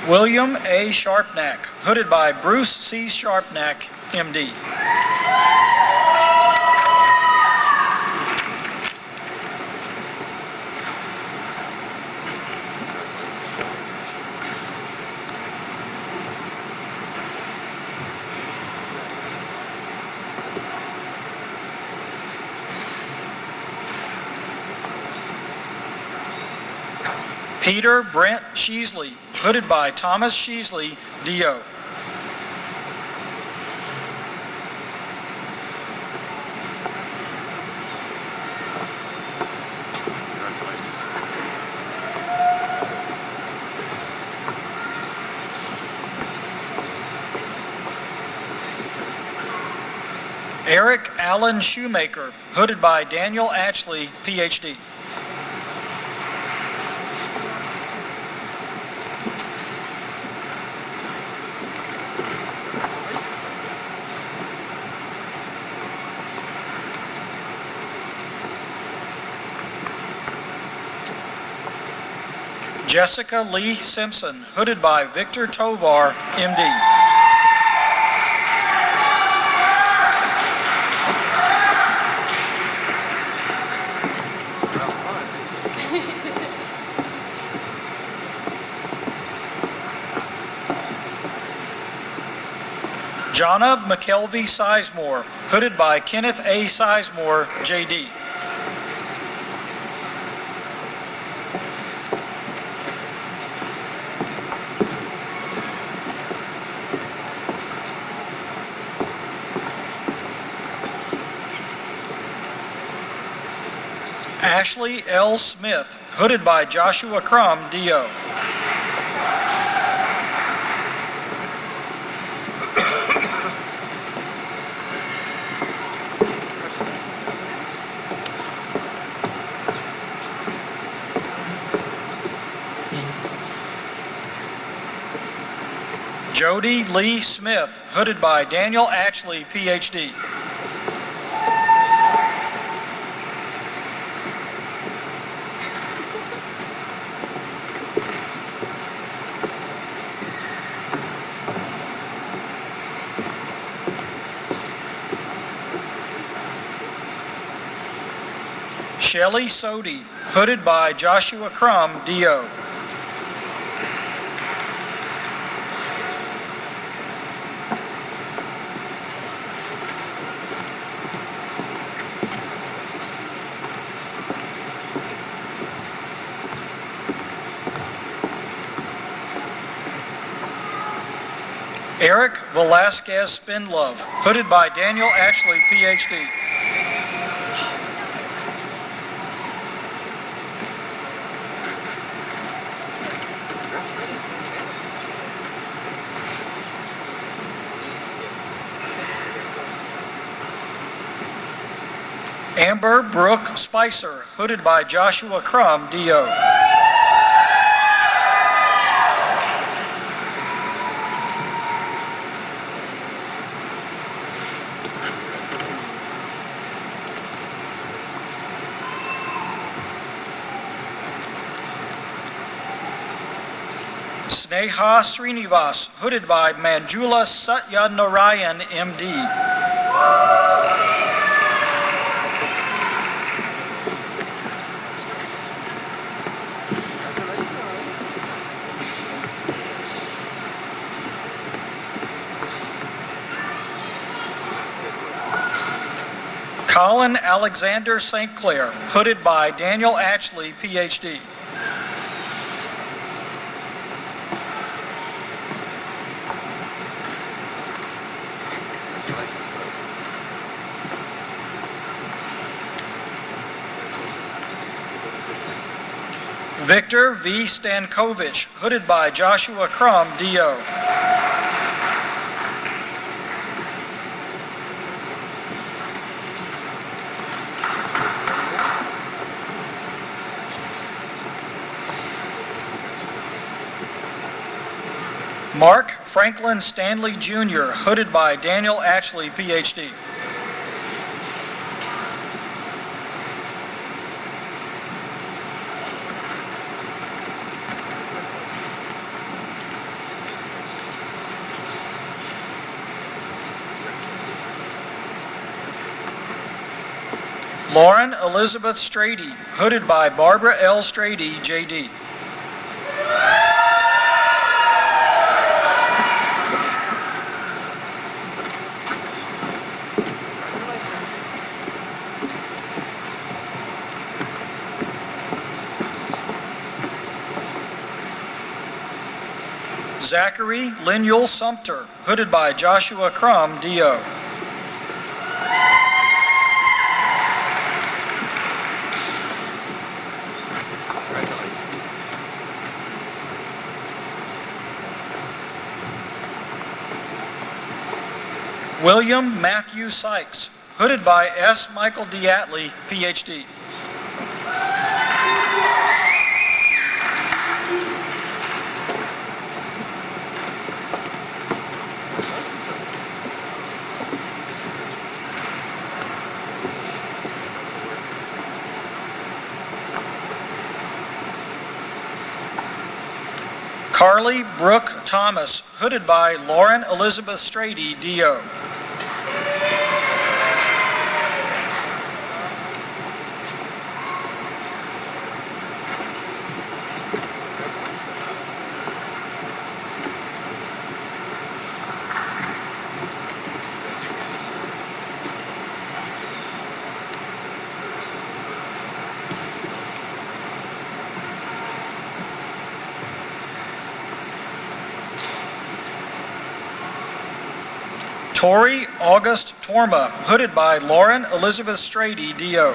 S6: William A. Sharpnack, hooded by Bruce C. Sharpnack, MD. Peter Brent Sheasley, hooded by Thomas Sheasley, DO. Eric Allen Shoemaker, hooded by Daniel Ashley, PhD. Jessica Lee Simpson, hooded by Victor Tovar, MD. Jonna McKelvey Sizemore, hooded by Kenneth A. Sizemore, JD. Ashley L. Smith, hooded by Joshua Crum, DO. Jody Lee Smith, hooded by Daniel Ashley, PhD. Shelley Sodi, hooded by Joshua Crum, DO. Eric Velasquez Spindlove, hooded by Daniel Ashley, PhD. Amber Brooke Spicer, hooded by Joshua Crum, DO. Sneha Srinivas, hooded by Manjula Satyanarayan, MD. Colin Alexander St. Clair, hooded by Daniel Ashley, Ph.D. Victor V. Stankovich, hooded by Joshua Crum, D.O. Mark Franklin Stanley, Jr., hooded by Daniel Ashley, Ph.D. Lauren Elizabeth Strady, hooded by Barbara L. Strady, J.D. Zachary Linuel Sumter, hooded by Joshua Crum, D.O. William Matthew Sykes, hooded by S. Michael Diatley, Ph.D. Carly Brooke Thomas, hooded by Lauren Elizabeth Strady, D.O. Tori August Torma, hooded by Lauren Elizabeth Strady, D.O.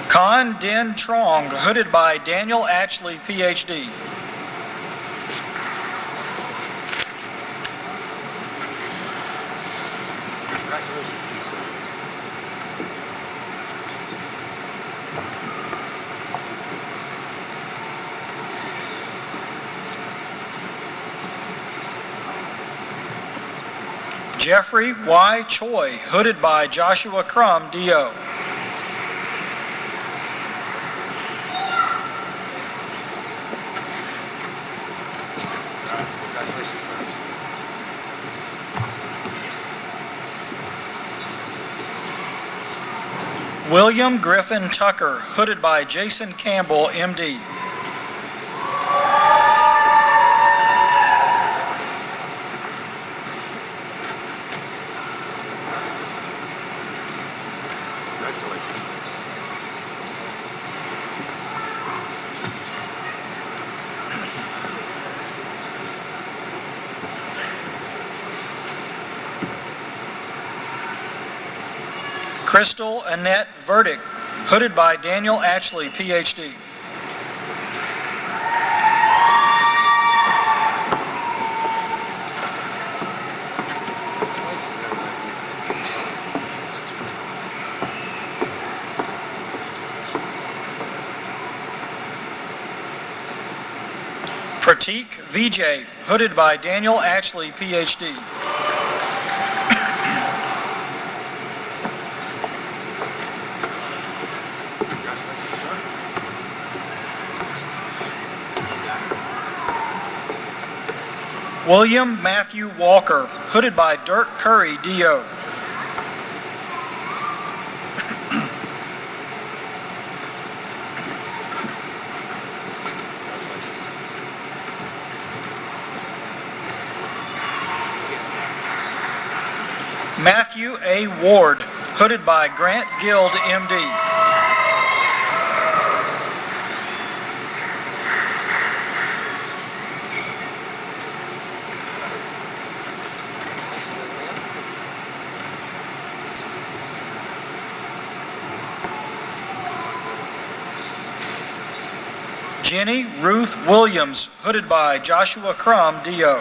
S6: Con Den Trong, hooded by Daniel Ashley, Ph.D. Jeffrey Y. Choi, hooded by Joshua Crum, D.O. William Griffin Tucker, hooded by Jason Campbell, M.D. Crystal Annette Verdict, hooded by Daniel Ashley, Ph.D. Pratik Vijay, hooded by Daniel Ashley, Ph.D. William Matthew Walker, hooded by Dirk Curry, D.O. Matthew A. Ward, hooded by Grant Guild, M.D. Jenny Ruth Williams, hooded by Joshua Crum, D.O.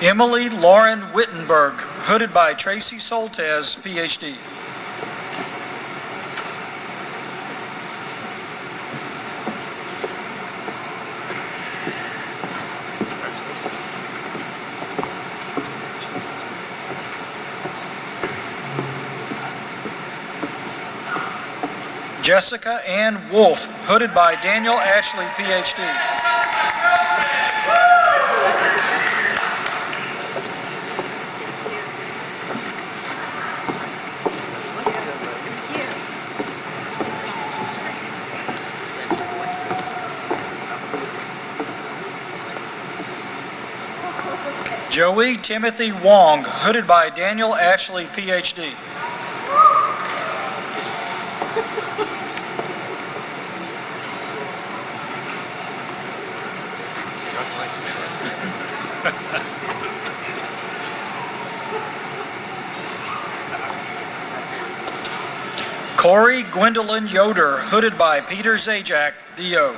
S6: Emily Lauren Wittenberg, hooded by Tracy Soltez, Ph.D. Jessica Ann Wolf, hooded by Daniel Ashley, Ph.D. Joey Timothy Wong, hooded by Daniel Ashley, Ph.D. Corey Gwendolyn Yoder, hooded by Peter Zajac, D.O.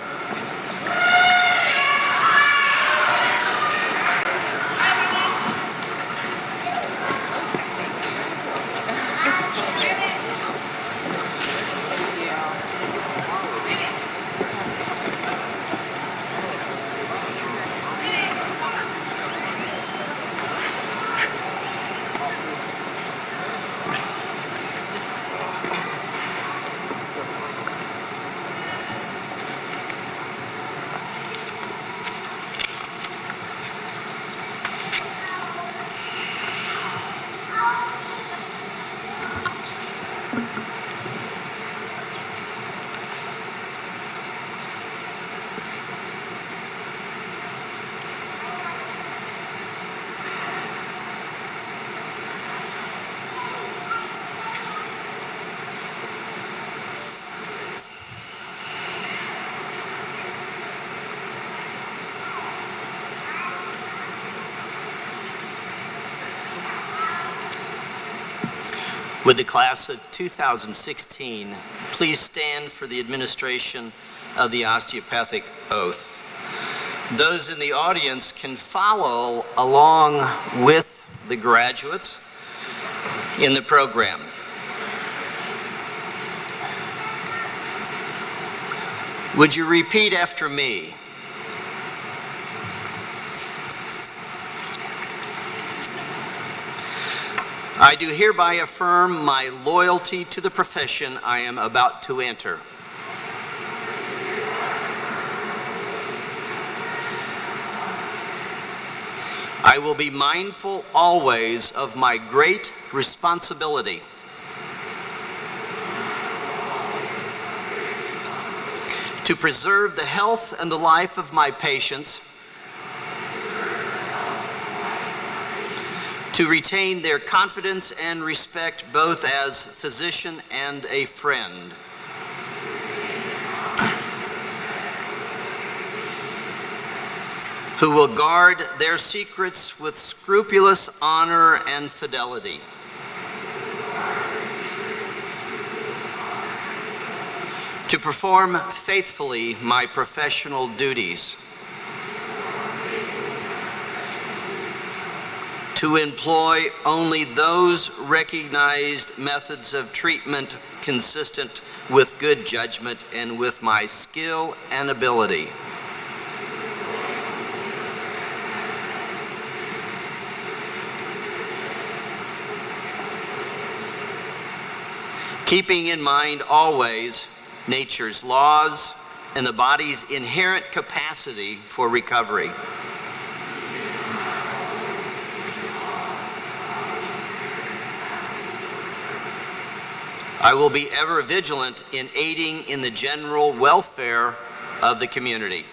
S7: Would the class of 2016 please stand for the administration of the osteopathic oath? Those in the audience can follow along with the graduates in the program. Would you repeat after me? I do hereby affirm my loyalty to the profession I am about to enter. I will be mindful always of my great responsibility to preserve the health and the life of my patients, to retain their confidence and respect both as physician and a friend. Who will guard their secrets with scrupulous honor and fidelity. To perform faithfully my professional duties. To employ only those recognized methods of treatment, consistent with good judgment and with my skill and ability. Keeping in mind always nature's laws and the body's inherent capacity for recovery. I will be ever vigilant in aiding in the general welfare of the community.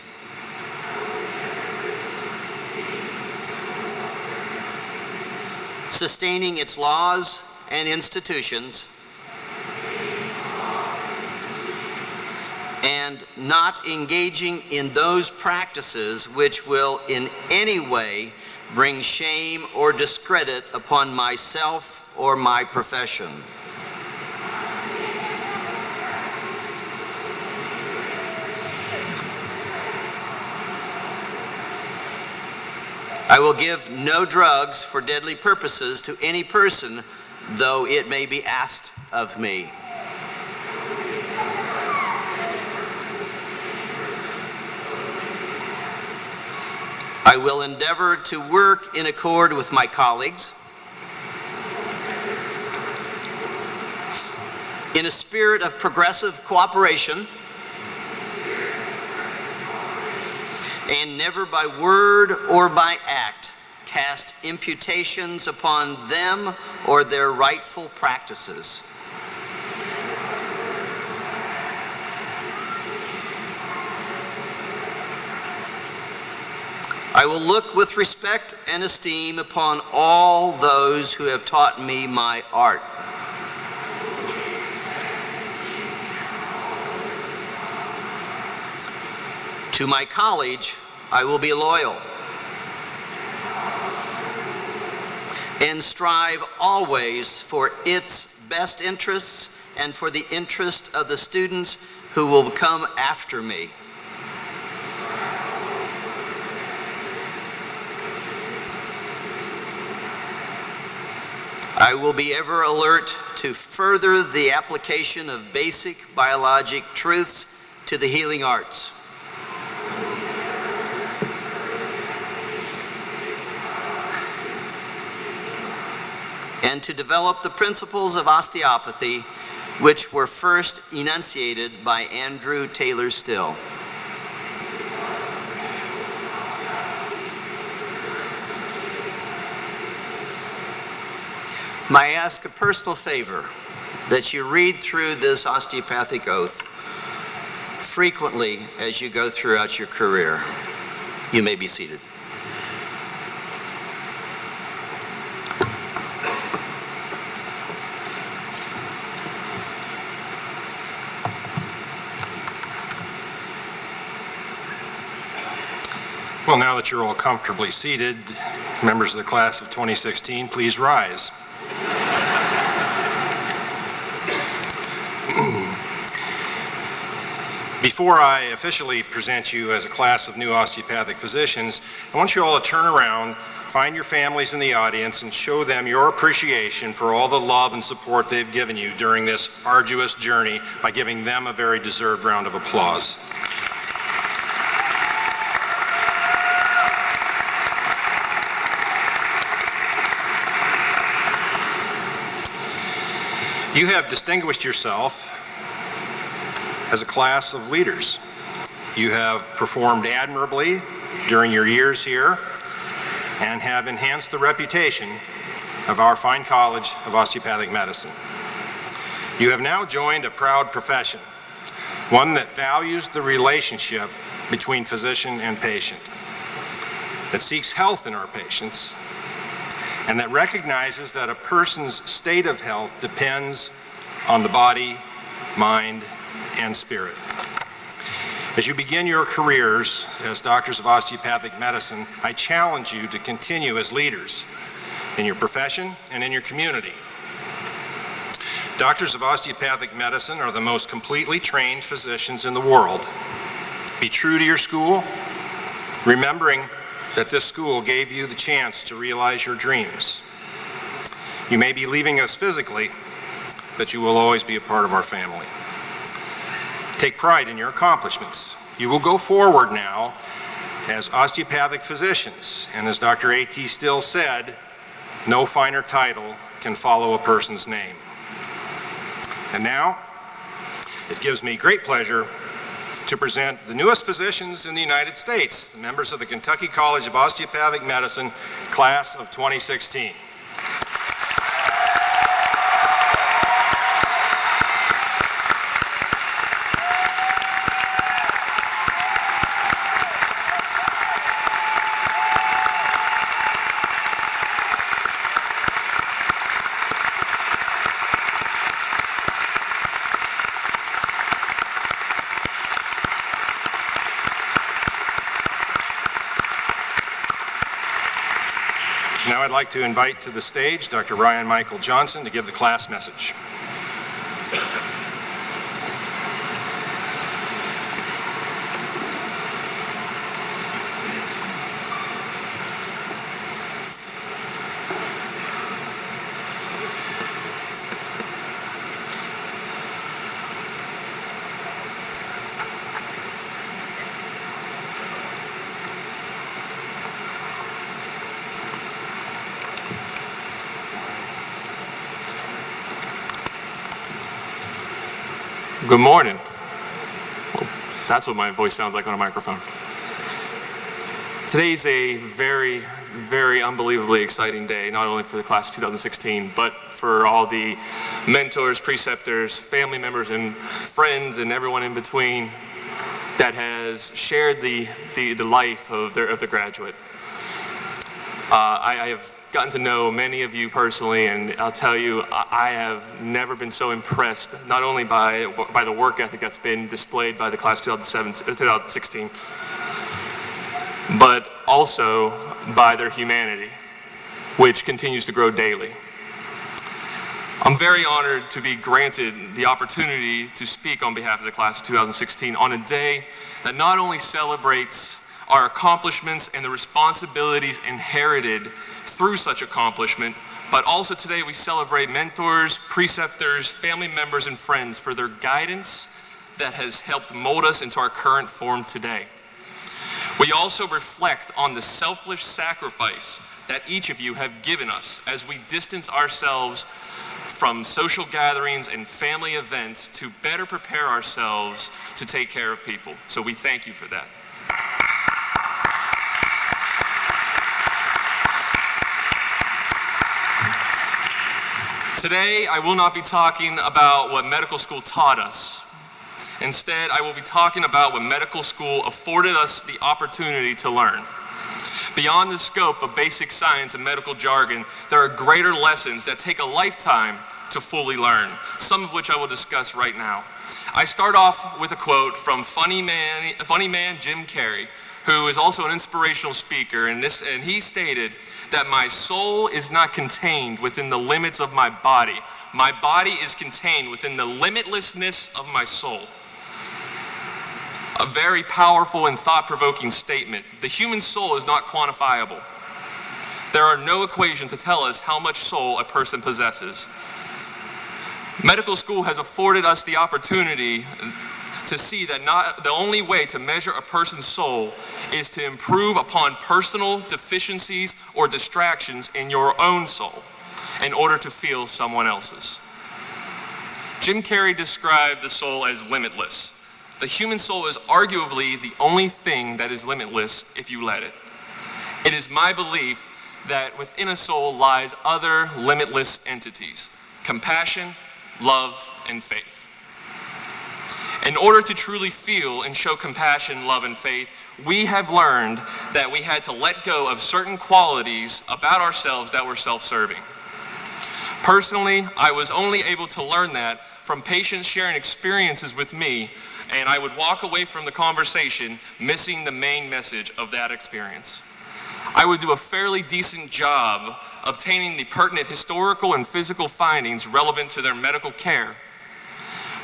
S7: Sustaining its laws and institutions, and not engaging in those practices which will in any way bring shame or discredit upon myself or my profession. I will give no drugs for deadly purposes to any person, though it may be asked of me. I will endeavor to work in accord with my colleagues in a spirit of progressive cooperation and never by word or by act cast imputations upon them or their rightful practices. I will look with respect and esteem upon all those who have taught me my art. To my college, I will be loyal and strive always for its best interests and for the interest of the students who will come after me. I will be ever alert to further the application of basic biologic truths to the healing arts. And to develop the principles of osteopathy, which were first enunciated by Andrew Taylor Still. May I ask a personal favor that you read through this osteopathic oath frequently as you go throughout your career. You may be seated.
S3: Well, now that you're all comfortably seated, members of the class of 2016, please rise. Before I officially present you as a class of new osteopathic physicians, I want you all to turn around, find your families in the audience, and show them your appreciation for all the love and support they've given you during this arduous journey by giving them a very deserved round of applause. You have distinguished yourself as a class of leaders. You have performed admirably during your years here and have enhanced the reputation of our fine College of Osteopathic Medicine. You have now joined a proud profession, one that values the relationship between physician and patient, that seeks health in our patients, and that recognizes that a person's state of health depends on the body, mind, and spirit. As you begin your careers as doctors of osteopathic medicine, I challenge you to continue as leaders in your profession and in your community. Doctors of osteopathic medicine are the most completely trained physicians in the world. Be true to your school, remembering that this school gave you the chance to realize your dreams. You may be leaving us physically, that you will always be a part of our family. Take pride in your accomplishments. You will go forward now as osteopathic physicians, and as Dr. A.T. Still said, no finer title can follow a person's name. And now, it gives me great pleasure to present the newest physicians in the United States, the members of the Kentucky College of Osteopathic Medicine, class of 2016. Now I'd like to invite to the stage Dr. Ryan Michael Johnson to give the class message.
S8: Good morning. Well, that's what my voice sounds like on a microphone. Today's a very, very unbelievably exciting day, not only for the class of 2016, but for all the mentors, preceptors, family members, and friends, and everyone in between that has shared the life of the graduate. I have gotten to know many of you personally, and I'll tell you, I have never been so impressed, not only by the work ethic that's been displayed by the class 2016, but also by their humanity, which continues to grow daily. I'm very honored to be granted the opportunity to speak on behalf of the class of 2016 on a day that not only celebrates our accomplishments and the responsibilities inherited through such accomplishment, but also today we celebrate mentors, preceptors, family members, and friends for their guidance that has helped mold us into our current form today. We also reflect on the selfless sacrifice that each of you have given us as we distance ourselves from social gatherings and family events to better prepare ourselves to take care of people. So we thank you for that. Today, I will not be talking about what medical school taught us. Instead, I will be talking about what medical school afforded us the opportunity to learn. Beyond the scope of basic science and medical jargon, there are greater lessons that take a lifetime to fully learn, some of which I will discuss right now. I start off with a quote from funny man Jim Carrey, who is also an inspirational speaker, and he stated that my soul is not contained within the limits of my body. My body is contained within the limitlessness of my soul. A very powerful and thought-provoking statement. The human soul is not quantifiable. There are no equations to tell us how much soul a person possesses. Medical school has afforded us the opportunity to see that not the only way to measure a person's soul is to improve upon personal deficiencies or distractions in your own soul in order to feel someone else's. Jim Carrey described the soul as limitless. The human soul is arguably the only thing that is limitless if you let it. It is my belief that within a soul lies other limitless entities: compassion, love, and faith. In order to truly feel and show compassion, love, and faith, we have learned that we had to let go of certain qualities about ourselves that were self-serving. Personally, I was only able to learn that from patients sharing experiences with me, and I would walk away from the conversation missing the main message of that experience. I would do a fairly decent job obtaining the pertinent historical and physical findings relevant to their medical care,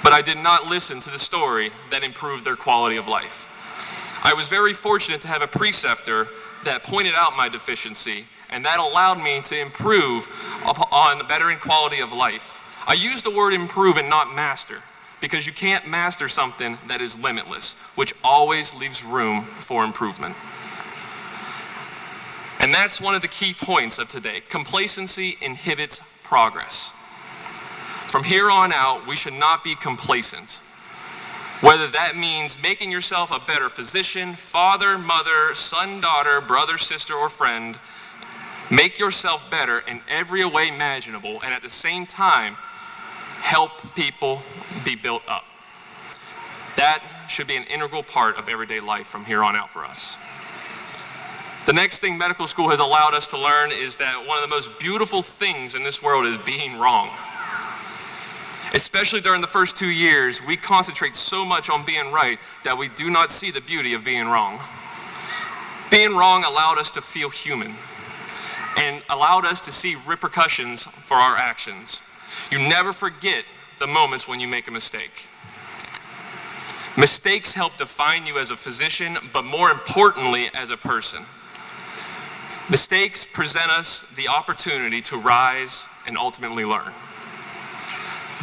S8: but I did not listen to the story that improved their quality of life. I was very fortunate to have a preceptor that pointed out my deficiency, and that allowed me to improve on the bettering quality of life. I use the word improve and not master, because you can't master something that is limitless, which always leaves room for improvement. And that's one of the key points of today. Complacency inhibits progress. From here on out, we should not be complacent. Whether that means making yourself a better physician, father, mother, son, daughter, brother, sister, or friend, make yourself better in every way imaginable, and at the same time, help people be built up. That should be an integral part of everyday life from here on out for us. The next thing medical school has allowed us to learn is that one of the most beautiful things in this world is being wrong. Especially during the first 2 years, we concentrate so much on being right that we do not see the beauty of being wrong. Being wrong allowed us to feel human and allowed us to see repercussions for our actions. You never forget the moments when you make a mistake. Mistakes help define you as a physician, but more importantly, as a person. Mistakes present us the opportunity to rise and ultimately learn.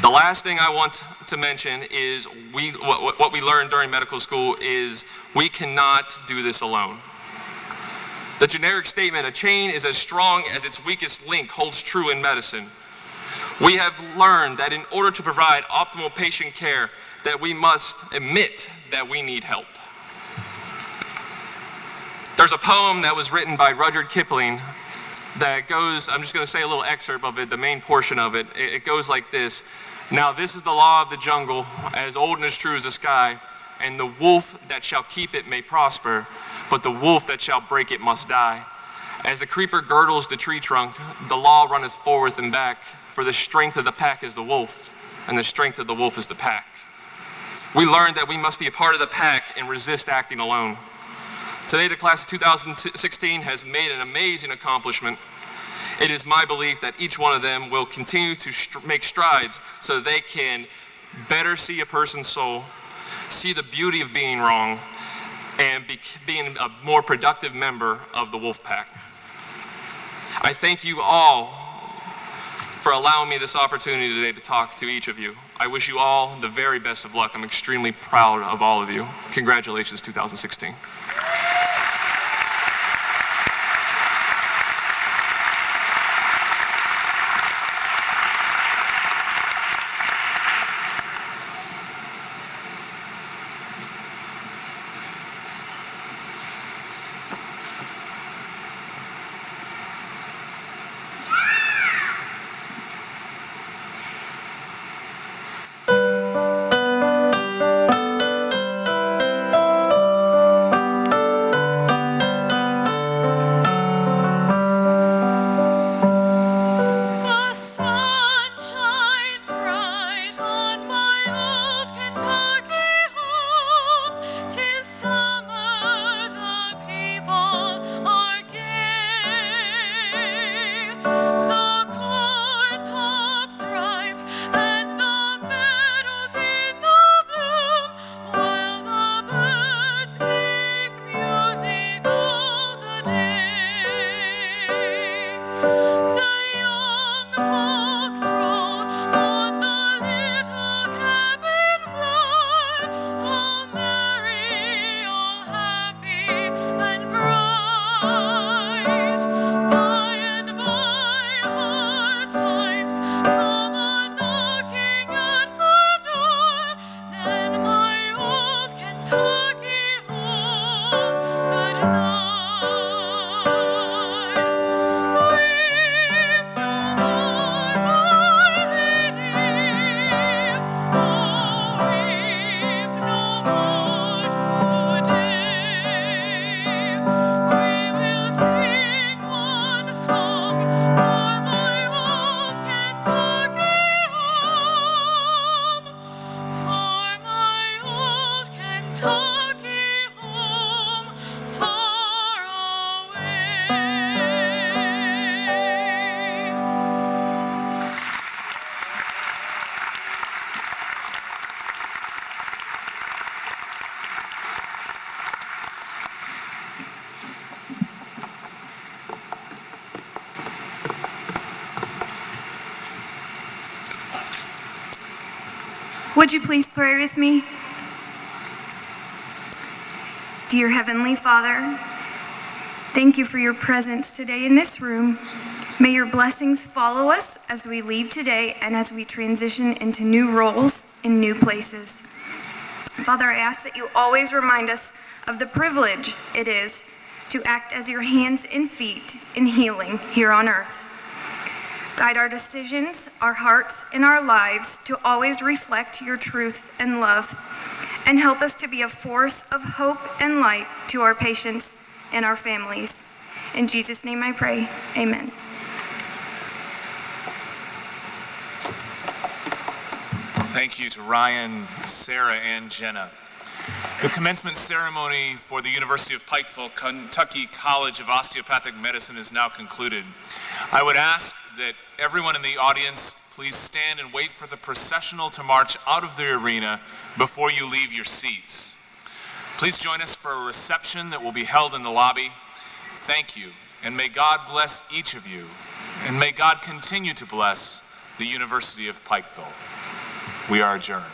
S8: The last thing I want to mention is what we learned during medical school is we cannot do this alone. The generic statement, a chain is as strong as its weakest link, holds true in medicine. We have learned that in order to provide optimal patient care, that we must admit that we need help. There's a poem that was written by Rudyard Kipling that goes, I'm just going to say a little excerpt of it, the main portion of it. It goes like this. Now this is the law of the jungle, as old and as true as the sky, and the wolf that shall keep it may prosper, but the wolf that shall break it must die. As the creeper girdles the tree trunk, the law runneth forward and back, for the strength of the pack is the wolf, and the strength of the wolf is the pack. We learned that we must be a part of the pack and resist acting alone. Today, the class of 2016 has made an amazing accomplishment. It is my belief that each one of them will continue to make strides so they can better see a person's soul, see the beauty of being wrong, and being a more productive member of the wolf pack. I thank you all for allowing me this opportunity today to talk to each of you. I wish you all the very best of luck. I'm extremely proud of all of you. Congratulations, 2016.
S9: Would you please pray with me? Dear Heavenly Father, thank you for your presence today in this room. May your blessings follow us as we leave today and as we transition into new roles in new places. Father, I ask that you always remind us of the privilege it is to act as your hands and feet in healing here on earth. Guide our decisions, our hearts, and our lives to always reflect your truth and love, and help us to be a force of hope and light to our patients and our families. In Jesus' name I pray, amen.
S1: Thank you to Ryan, Sarah, and Jenna. The commencement ceremony for the University of Pikeville, Kentucky College of Osteopathic Medicine is now concluded. I would ask that everyone in the audience please stand and wait for the processional to march out of the arena before you leave your seats. Please join us for a reception that will be held in the lobby. Thank you, and may God bless each of you, and may God continue to bless the University of Pikeville. We are adjourned.